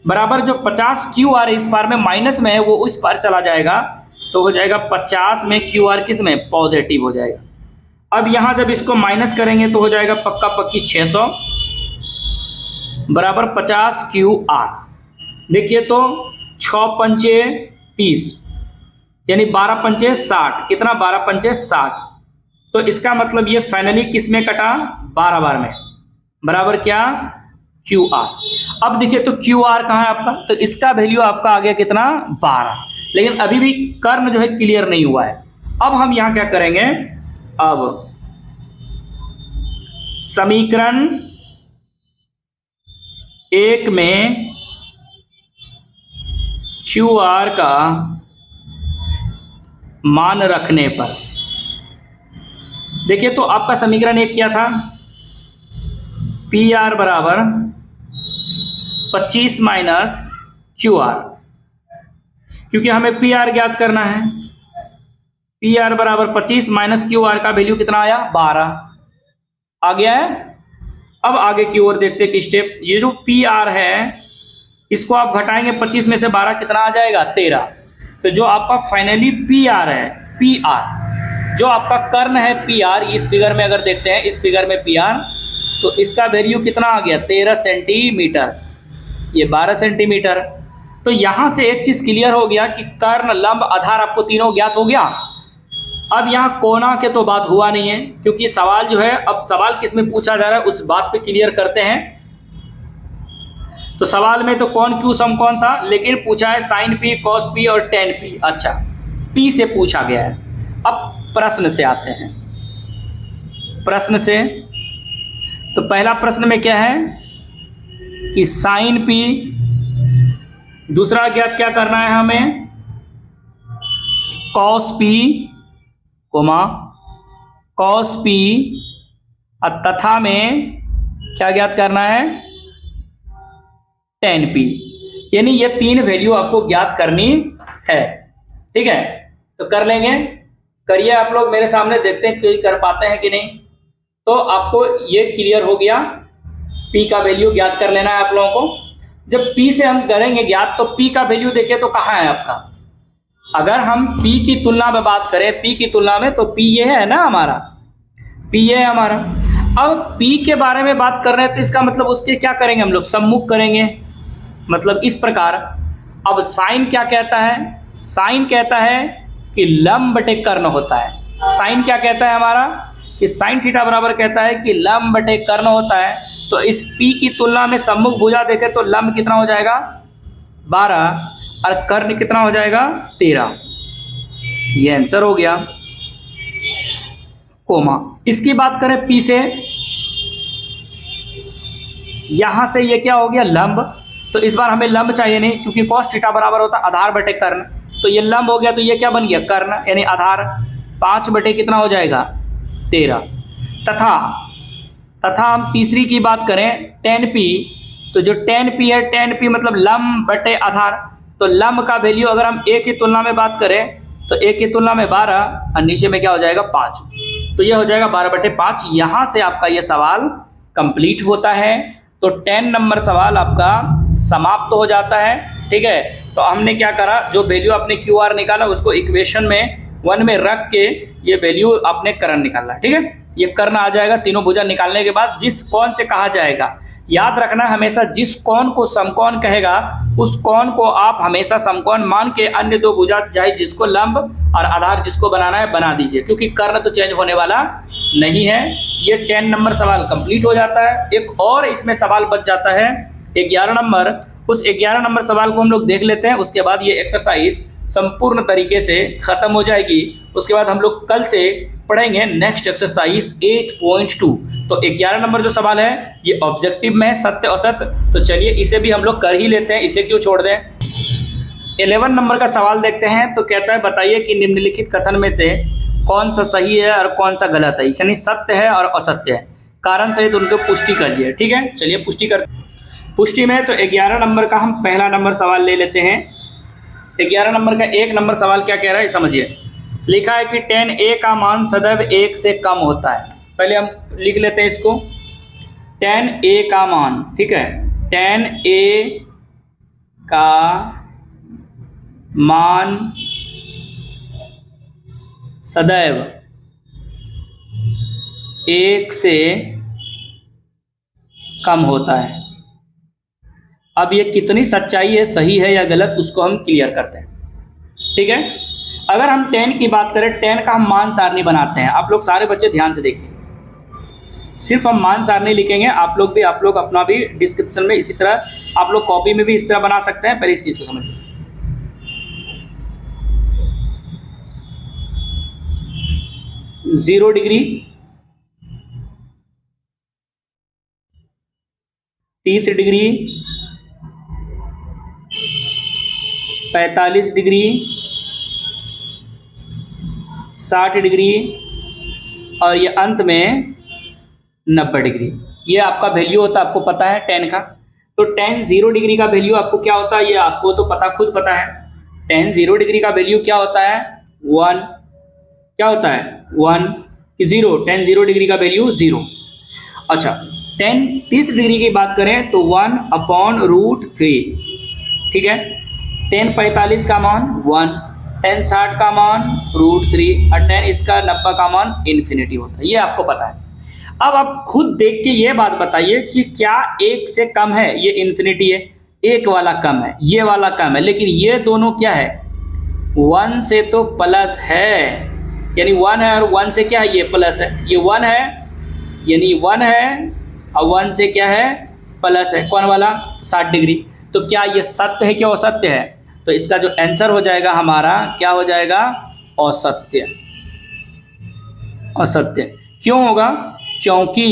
बराबर जो 50 क्यू आर इस पार में माइनस में है वो उस पार चला जाएगा, तो हो जाएगा 50 में क्यू आर किस में, पॉजिटिव हो जाएगा। अब यहाँ जब इसको माइनस करेंगे तो हो जाएगा पक्का पक्की 600 बराबर 50 क्यू आर। देखिए तो 6 पंचे 30 यानी 12 पंचे 60, कितना 12 पंचे 60, तो इसका मतलब ये फाइनली किस में कटा, 12 बार में, बराबर क्या, क्यू आर। अब देखिए तो क्यू आर कहाँ है आपका, तो इसका वैल्यू आपका आ गया कितना, 12, लेकिन अभी भी कर्ण जो है क्लियर नहीं हुआ है। अब हम यहाँ क्या करेंगे, अब समीकरण 1 में क्यू आर का मान रखने पर, देखिए तो आपका समीकरण 1 क्या था, पी आर बराबर 25 माइनस क्यू आर, क्योंकि हमें पी आर ज्ञात करना है। पी आर बराबर 25 माइनस क्यू आर का वैल्यू कितना आया, 12 आ गया है। अब आगे की ओर देखते हैं कि स्टेप, ये जो पी आर है इसको आप घटाएंगे 25 में से 12 कितना आ जाएगा, 13। तो जो आपका फाइनली पी आर है, पी आर जो आपका कर्ण है पी आर, इस फिगर में अगर देखते हैं, इस फिगर में पी आर, तो इसका वैल्यू कितना आ गया, 13 सेंटीमीटर, ये 12 सेंटीमीटर। तो यहां से एक चीज क्लियर हो गया कि कर्ण, लंब, आधार आपको तीनों ज्ञात हो गया। अब यहाँ कोना के तो बात हुआ नहीं है, क्योंकि सवाल जो है, अब सवाल किस में पूछा जा रहा है उस बात पे क्लियर करते हैं। तो सवाल में तो कौन क्यू सम कौन था, लेकिन पूछा है साइन पी, कॉस पी और टेन पी। अच्छा, पी से पूछा गया है। अब प्रश्न से आते हैं, प्रश्न से तो पहला प्रश्न में क्या है कि साइन पी, दूसरा ज्ञात क्या करना है हमें, cos p, comma cos p तथा में क्या ज्ञात करना है, टेन पी। यानी ये तीन वैल्यू आपको ज्ञात करनी है। ठीक है, तो कर लेंगे, करिए आप लोग मेरे सामने, देखते हैं कोई कर पाते हैं कि नहीं। तो आपको ये क्लियर हो गया, पी का वैल्यू ज्ञात कर लेना है आप लोगों को। जब पी से हम करेंगे ज्ञात, तो पी का वैल्यू देखिए तो कहाँ है आपका। अगर हम पी की तुलना में बात करें, पी की तुलना में, तो पी ये है ना हमारा, पी ये है हमारा। अब पी के बारे में बात कर रहे हैं तो इसका मतलब उसके क्या करेंगे हम लोग, सम्मुख करेंगे। मतलब इस प्रकार। अब साइन क्या कहता है, साइन कहता है कि लंब बटे कर्ण होता है। साइन क्या कहता है हमारा, कि साइन थीटा बराबर कहता है कि लंब बटे कर्ण होता है। तो इस पी की तुलना में सम्मुख भुजा देखें तो लंब कितना हो जाएगा, 12, और कर्ण कितना हो जाएगा, 13। ये आंसर हो गया। कोमा इसकी बात करें पी से, यहां से ये क्या हो गया, लंब। तो इस बार हमें लंब चाहिए नहीं, क्योंकि cos थीटा बराबर होता है आधार बटे कर्ण। तो ये लंब हो गया, तो ये क्या बन गया, कर्ण यानी आधार। 5 बटे कितना हो जाएगा, 13। तथा हम तीसरी की बात करें, टेन पी। तो जो टेन पी है, टेन पी मतलब लंब बटे आधार। तो लंब का वैल्यू अगर हम ए की तुलना में बात करें, तो ए की तुलना में 12 और नीचे में क्या हो जाएगा, 5। तो ये हो जाएगा 12 बटे 5। यहाँ से आपका ये सवाल कंप्लीट होता है। तो 10 नंबर सवाल आपका समाप्त हो जाता है। ठीक है, तो हमने क्या करा, जो वैल्यू आपने क्यू आर निकाला उसको इक्वेशन में 1 में रख के ये वैल्यू आपने कर्ण निकालना। ठीक है, ये कर्ण आ जाएगा। तीनों भुजा निकालने के बाद जिस कोण से कहा जाएगा, याद रखना हमेशा, जिस कोण को समकोण कहेगा उस कोण को आप हमेशा समकोण मान के अन्य दो भुजा चाहे जिसको लंब और आधार जिसको बनाना है बना दीजिए, क्योंकि कर्ण तो चेंज होने वाला नहीं है। ये 10 नंबर सवाल कंप्लीट हो जाता है। एक और इसमें सवाल बच जाता है 11 नंबर। उस 11 नंबर सवाल को हम लोग देख लेते हैं, उसके बाद ये एक्सरसाइज संपूर्ण तरीके से खत्म हो जाएगी। उसके बाद हम लोग कल से पढ़ेंगे नेक्स्ट एक्सरसाइज 8.2। तो 11 नंबर जो सवाल है ये ऑब्जेक्टिव में है, सत्य असत्य। तो चलिए इसे भी हम लोग कर ही लेते हैं, इसे क्यों छोड़ दें। 11 नंबर का सवाल देखते हैं। तो कहता है बताइए कि निम्नलिखित कथन में से कौन सा सही है और कौन सा गलत है, यानी सत्य है और असत्य है। कारण सहित उनको पुष्टि करिए। ठीक है, चलिए पुष्टि कर। पुष्टि में तो 11 नंबर का हम पहला नंबर सवाल ले लेते हैं। 11 नंबर का 1 नंबर सवाल क्या कह रहा है समझिए। लिखा है कि tan a का मान सदैव 1 से कम होता है। पहले हम लिख लेते हैं इसको, tan a का मान। ठीक है, tan a का मान सदैव 1 से कम होता है। अब ये कितनी सच्चाई है, सही है या गलत, उसको हम क्लियर करते हैं। ठीक है, अगर हम 10 की बात करें, 10 का हम मान सारणी बनाते हैं। आप लोग सारे बच्चे ध्यान से देखिए, सिर्फ हम मान सारणी लिखेंगे। आप लोग अपना भी डिस्क्रिप्शन में इसी तरह आप लोग कॉपी में भी इस तरह बना सकते हैं। पहले इस चीज़ को समझिए। 0 डिग्री, 30 डिग्री, 45 डिग्री, 60 डिग्री और ये अंत में 90 डिग्री। ये आपका वैल्यू होता है, आपको पता है 10 का। तो tan 0 डिग्री का वैल्यू आपको क्या होता है, ये आपको तो खुद पता है। tan 0 डिग्री का वैल्यू क्या होता है, 1। क्या होता है, 1 कि 0। tan 0 डिग्री का वैल्यू 0। अच्छा, tan 30 डिग्री की बात करें तो 1/√3। ठीक है, tan 45 का मान 1, tan 60 का मान √3 और tan इसका 90 का मान इन्फिनिटी होता है। ये आपको पता है। अब आप खुद देख के ये बात बताइए कि क्या 1 से कम है, ये इन्फिनिटी है, 1 वाला कम है, ये वाला कम है, लेकिन ये दोनों क्या है, 1 से तो प्लस है, यानी 1 है और 1 से क्या है, ये प्लस है। ये 1 है यानी 1 है और 1 से क्या है, प्लस है। कौन वाला, 60 डिग्री। तो क्या ये सत्य है क्या असत्य है, तो इसका जो आंसर हो जाएगा हमारा क्या हो जाएगा, असत्य। असत्य क्यों होगा, क्योंकि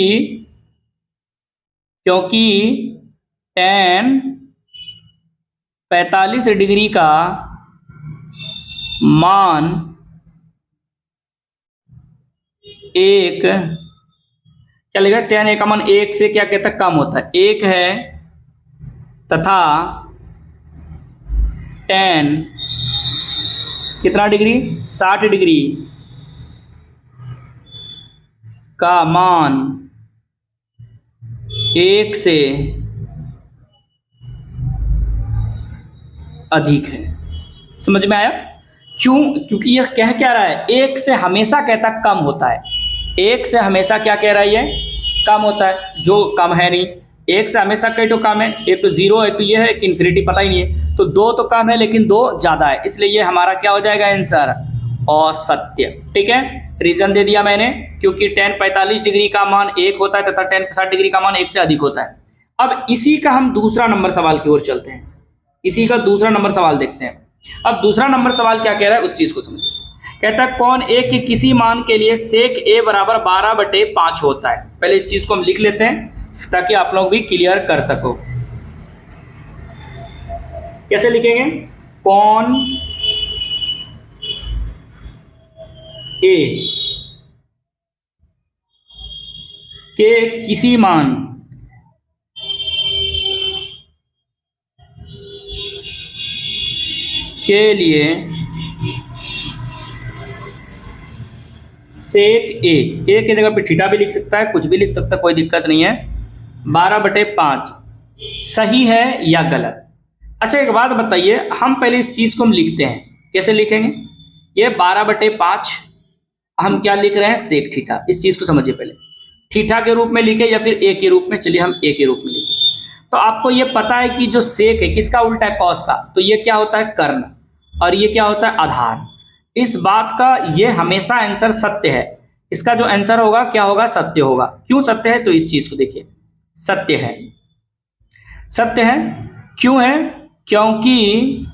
tan 45 डिग्री का मान एक क्या लिखा है, tan a का मान 1 से क्या कहता है, कम होता है, 1 है, तथा tan कितना डिग्री, 60 डिग्री का मान 1 से अधिक है। समझ में आया? क्यों? क्योंकि यह कह क्या रहा है, 1 से हमेशा कहता कम होता है, 1 से हमेशा क्या कह रहा है, ये कम होता है, जो कम है नहीं। 1 से हमेशा कई तो कम है, एक तो 0 है, एक तो ये है, एक इन्फिनिटी पता ही नहीं है, तो 2 तो कम है लेकिन 2 ज़्यादा है, इसलिए ये हमारा क्या हो जाएगा आंसर, असत्य। ठीक है, रीजन दे दिया मैंने, क्योंकि tan 45 डिग्री का मान 1 होता है तथा tan 60 डिग्री का मान 1 से अधिक होता है। अब इसी का हम दूसरा नंबर सवाल की ओर चलते हैं, इसी का दूसरा नंबर सवाल देखते हैं। अब दूसरा नंबर सवाल क्या कह रहा है उस चीज को समझिए। कहता है कौन a के किसी मान के लिए sec a बराबर 12/5 होता है। पहले इस चीज को हम लिख लेते हैं ताकि आप लोग भी क्लियर कर सको। कैसे लिखेंगे, कौन a के किसी मान के लिए सेक ए की जगह पे थीटा भी लिख सकता है, कुछ भी लिख सकता है, कोई दिक्कत नहीं है, 12/5 सही है या गलत। अच्छा एक बात बताइए, हम पहले इस चीज को हम लिखते हैं, कैसे लिखेंगे, ये 12/5 हम क्या लिख रहे हैं, सेक थीटा। इस चीज को समझिए, पहले थीटा के रूप में लिखे या फिर ए के रूप में, चलिए हम ए के रूप में लिखें। तो आपको ये पता है कि जो सेक है किसका उल्टा है, कॉस का, तो ये क्या होता है, कर्ण, और ये क्या होता है, आधार। इस बात का ये हमेशा आंसर सत्य है, इसका जो आंसर होगा क्या होगा, सत्य होगा। क्यों सत्य है, तो इस चीज को देखिए, सत्य है, सत्य है, क्यों है, क्योंकि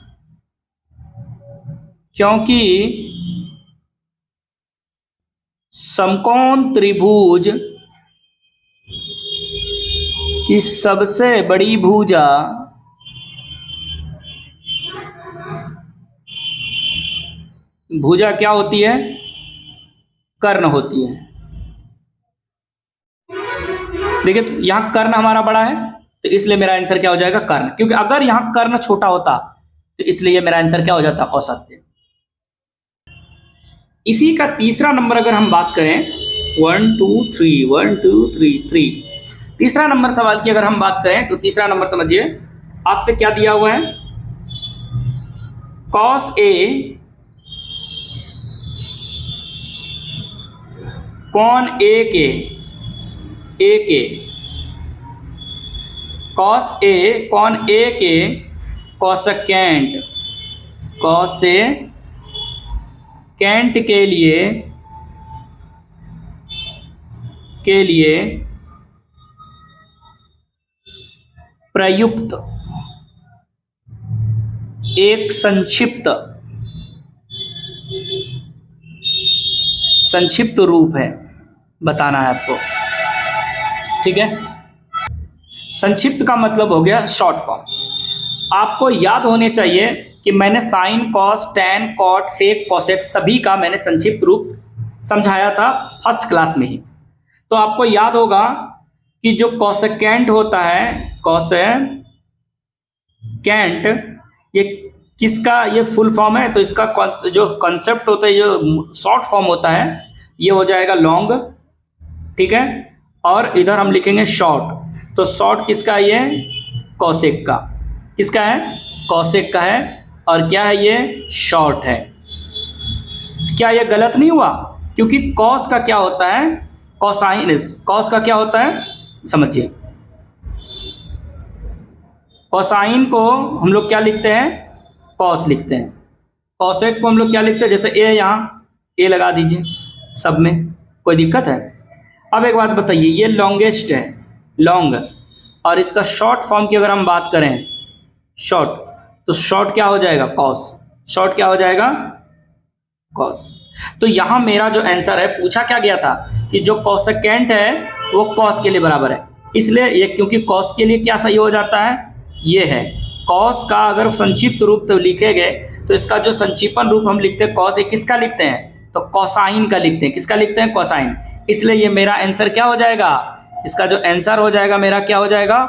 समकोण त्रिभुज की सबसे बड़ी भुजा क्या होती है, कर्ण होती है। देखिए तो यहां कर्ण हमारा बड़ा है, तो इसलिए मेरा आंसर क्या हो जाएगा, कर्ण, क्योंकि अगर यहां कर्ण छोटा होता तो इसलिए मेरा आंसर क्या हो जाता, असत्य। इसी का तीसरा नंबर अगर हम बात करें, 1 2 3 1 2 3 3, तीसरा नंबर सवाल की अगर हम बात करें तो तीसरा नंबर समझिए, आपसे क्या दिया हुआ है, cos A कौन A के cos A कौन A के कोसेकेंट के लिए प्रयुक्त एक संक्षिप्त रूप है, बताना है आपको। ठीक है, संक्षिप्त का मतलब हो गया शॉर्ट फॉर्म। आपको याद होने चाहिए कि मैंने साइन, कॉस, टैन, कॉट, सेक, कोसेक सभी का मैंने संक्षिप्त रूप समझाया था फर्स्ट क्लास में ही। तो आपको याद होगा कि जो कोसेकेंट होता है, कोसेकेंट ये किसका ये फुल फॉर्म है, तो इसका जो कॉन्सेप्ट होता है, जो शॉर्ट फॉर्म होता है, ये हो जाएगा लॉन्ग। ठीक है, और इधर हम लिखेंगे शॉर्ट, तो शॉर्ट किसका है, ये कोसेक का, किसका है, कोसेक का है, और क्या है, ये शॉर्ट है। क्या ये गलत नहीं हुआ, क्योंकि कॉस का क्या होता है, कोसाइन, कॉस का क्या होता है, समझिए, कोसाइन को हम लोग क्या लिखते हैं, कॉस लिखते हैं, कोसेक को हम लोग क्या लिखते हैं, जैसे ए, यहाँ ए लगा दीजिए सब में, कोई दिक्कत है। अब एक बात बताइए, ये लॉन्गेस्ट है, लॉन्ग, और इसका शॉर्ट फॉर्म की अगर हम बात करें शॉर्ट, तो शॉर्ट क्या हो जाएगा, कॉस, शॉर्ट क्या हो जाएगा, कॉस। तो यहाँ मेरा जो आंसर है, पूछा क्या गया था कि जो कोसेकेंट है वो कॉस के लिए बराबर है, इसलिए ये, क्योंकि कॉस के लिए क्या सही हो जाता है, ये है कॉस का अगर संक्षिप्त रूप तो लिखे गए, तो इसका जो संक्षिप्त रूप हम लिखते हैं कॉस, किसका लिखते हैं, तो कोसाइन का लिखते हैं, किसका लिखते हैं, कोसाइन। इसलिए ये मेरा आंसर क्या हो जाएगा, इसका जो आंसर हो जाएगा मेरा क्या हो जाएगा,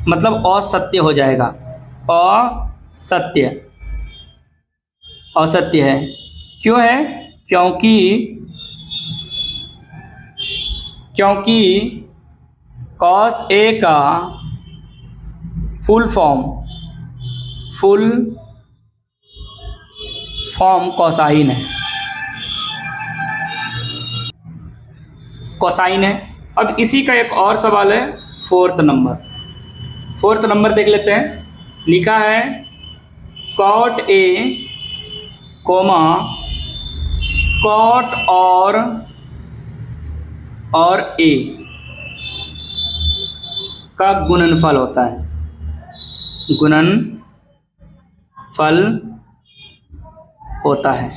मतलब असत्य हो जाएगा। असत्य, असत्य है। क्यों है? क्योंकि cos A का फुल फॉर्म कोसाइन है, कोसाइन है। अब इसी का एक और सवाल है, फोर्थ नंबर देख लेते हैं। लिखा है cot A कोमा cot और A का गुणनफल होता है, गुणनफल होता है।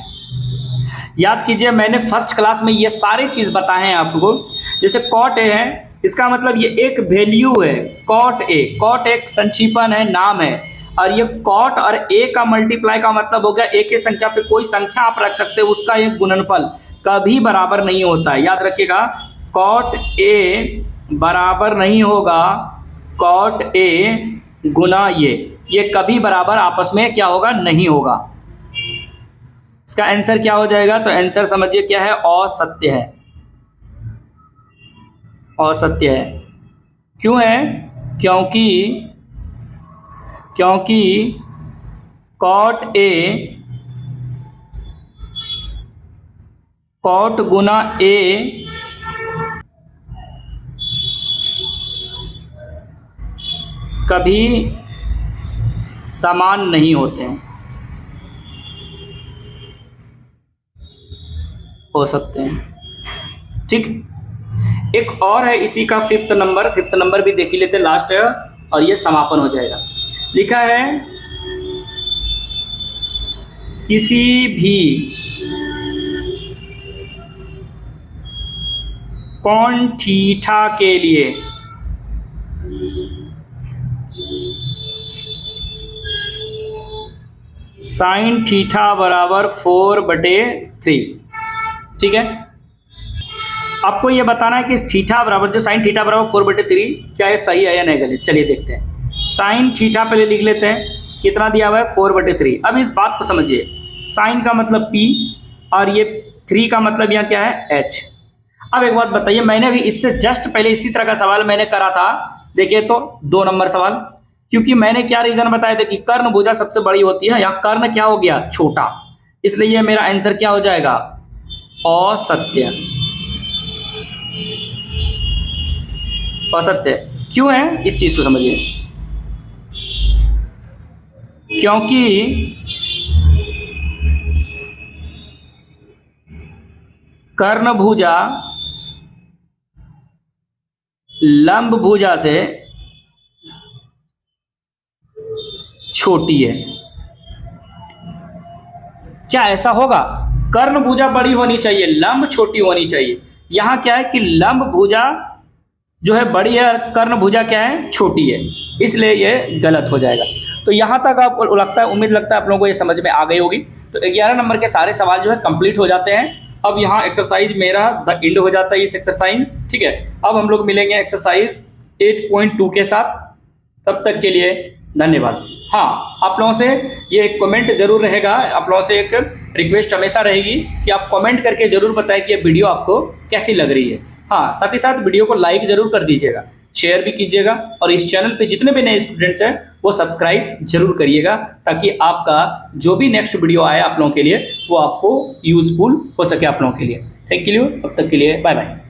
याद कीजिए मैंने फर्स्ट क्लास में ये सारी चीज़ बताए हैं आपको। जैसे cot A है, इसका मतलब ये एक वैल्यू है cot A, cot एक संक्षिपन है, नाम है, और ये cot और A का मल्टीप्लाई का मतलब हो गया एक ही संख्या पे कोई संख्या आप रख सकते हो, उसका एक गुणनफल कभी बराबर नहीं होता है। याद रखिएगा, cot A बराबर नहीं होगा cot A गुना ये कभी बराबर आपस में क्या होगा, नहीं होगा। इसका आंसर क्या हो जाएगा, तो आंसर समझिए क्या है, असत्य है, असत्य है। क्यों है? क्योंकि cot A cot Guna A कभी समान नहीं होते हैं, हो सकते हैं। ठीक, एक और है इसी का फिफ्थ नंबर भी देख ही लेते हैं, लास्ट है और ये समापन हो जाएगा। लिखा है किसी भी कोण थीटा के लिए साइन थीटा बराबर 4/3। ठीक है, आपको ये बताना है कि थीटा बराबर जो साइन थीटा बराबर 4/3 क्या ये सही है या नहीं गलत। चलिए देखते हैं। साइन थीटा पहले लिख लेते हैं, कितना दिया हुआ है 4/3। अब इस बात को समझिए, साइन का मतलब P और ये 3 का मतलब यहाँ क्या है H। अब एक बात बताइए, मैंने भी इससे जस्ट पहले इसी तरह का सवाल मैंने करा था, देखिए तो 2 नंबर सवाल, क्योंकि मैंने क्या रीजन बताया था कि कर्ण भुजा सबसे बड़ी होती है, यहाँ कर्ण क्या हो गया, छोटा, इसलिए ये मेरा आंसर क्या हो जाएगा, असत्य। असत्य क्यों है, इस चीज को समझिए। क्योंकि कर्ण भुजा लंब भुजा से छोटी है। क्या ऐसा होगा? कर्ण भुजा बड़ी होनी चाहिए, लंब छोटी होनी चाहिए। यहां क्या है कि लंब भुजा जो है बड़ी है और कर्ण भुजा क्या है, छोटी है, इसलिए ये गलत हो जाएगा। तो यहाँ तक आपको लगता है, उम्मीद लगता है आप लोगों को ये समझ में आ गई होगी। तो 11 नंबर के सारे सवाल जो है कंप्लीट हो जाते हैं। अब यहाँ एक्सरसाइज मेरा द एंड हो जाता है इस एक्सरसाइज। ठीक है, अब हम लोग मिलेंगे एक्सरसाइज 8.2 के साथ। तब तक के लिए धन्यवाद। हाँ, आप लोगों से ये एक कमेंट जरूर रहेगा, आप लोगों से एक रिक्वेस्ट हमेशा रहेगी कि आप कमेंट करके जरूर बताएं कि ये वीडियो आपको कैसी लग रही है। हाँ, साथ ही साथ वीडियो को लाइक जरूर कर दीजिएगा, शेयर भी कीजिएगा, और इस चैनल पे जितने भी नए स्टूडेंट्स हैं वो सब्सक्राइब जरूर करिएगा, ताकि आपका जो भी नेक्स्ट वीडियो आए आप लोगों के लिए वो आपको यूजफुल हो सके आप लोगों के लिए। थैंक यू, तब तक के लिए बाय बाय।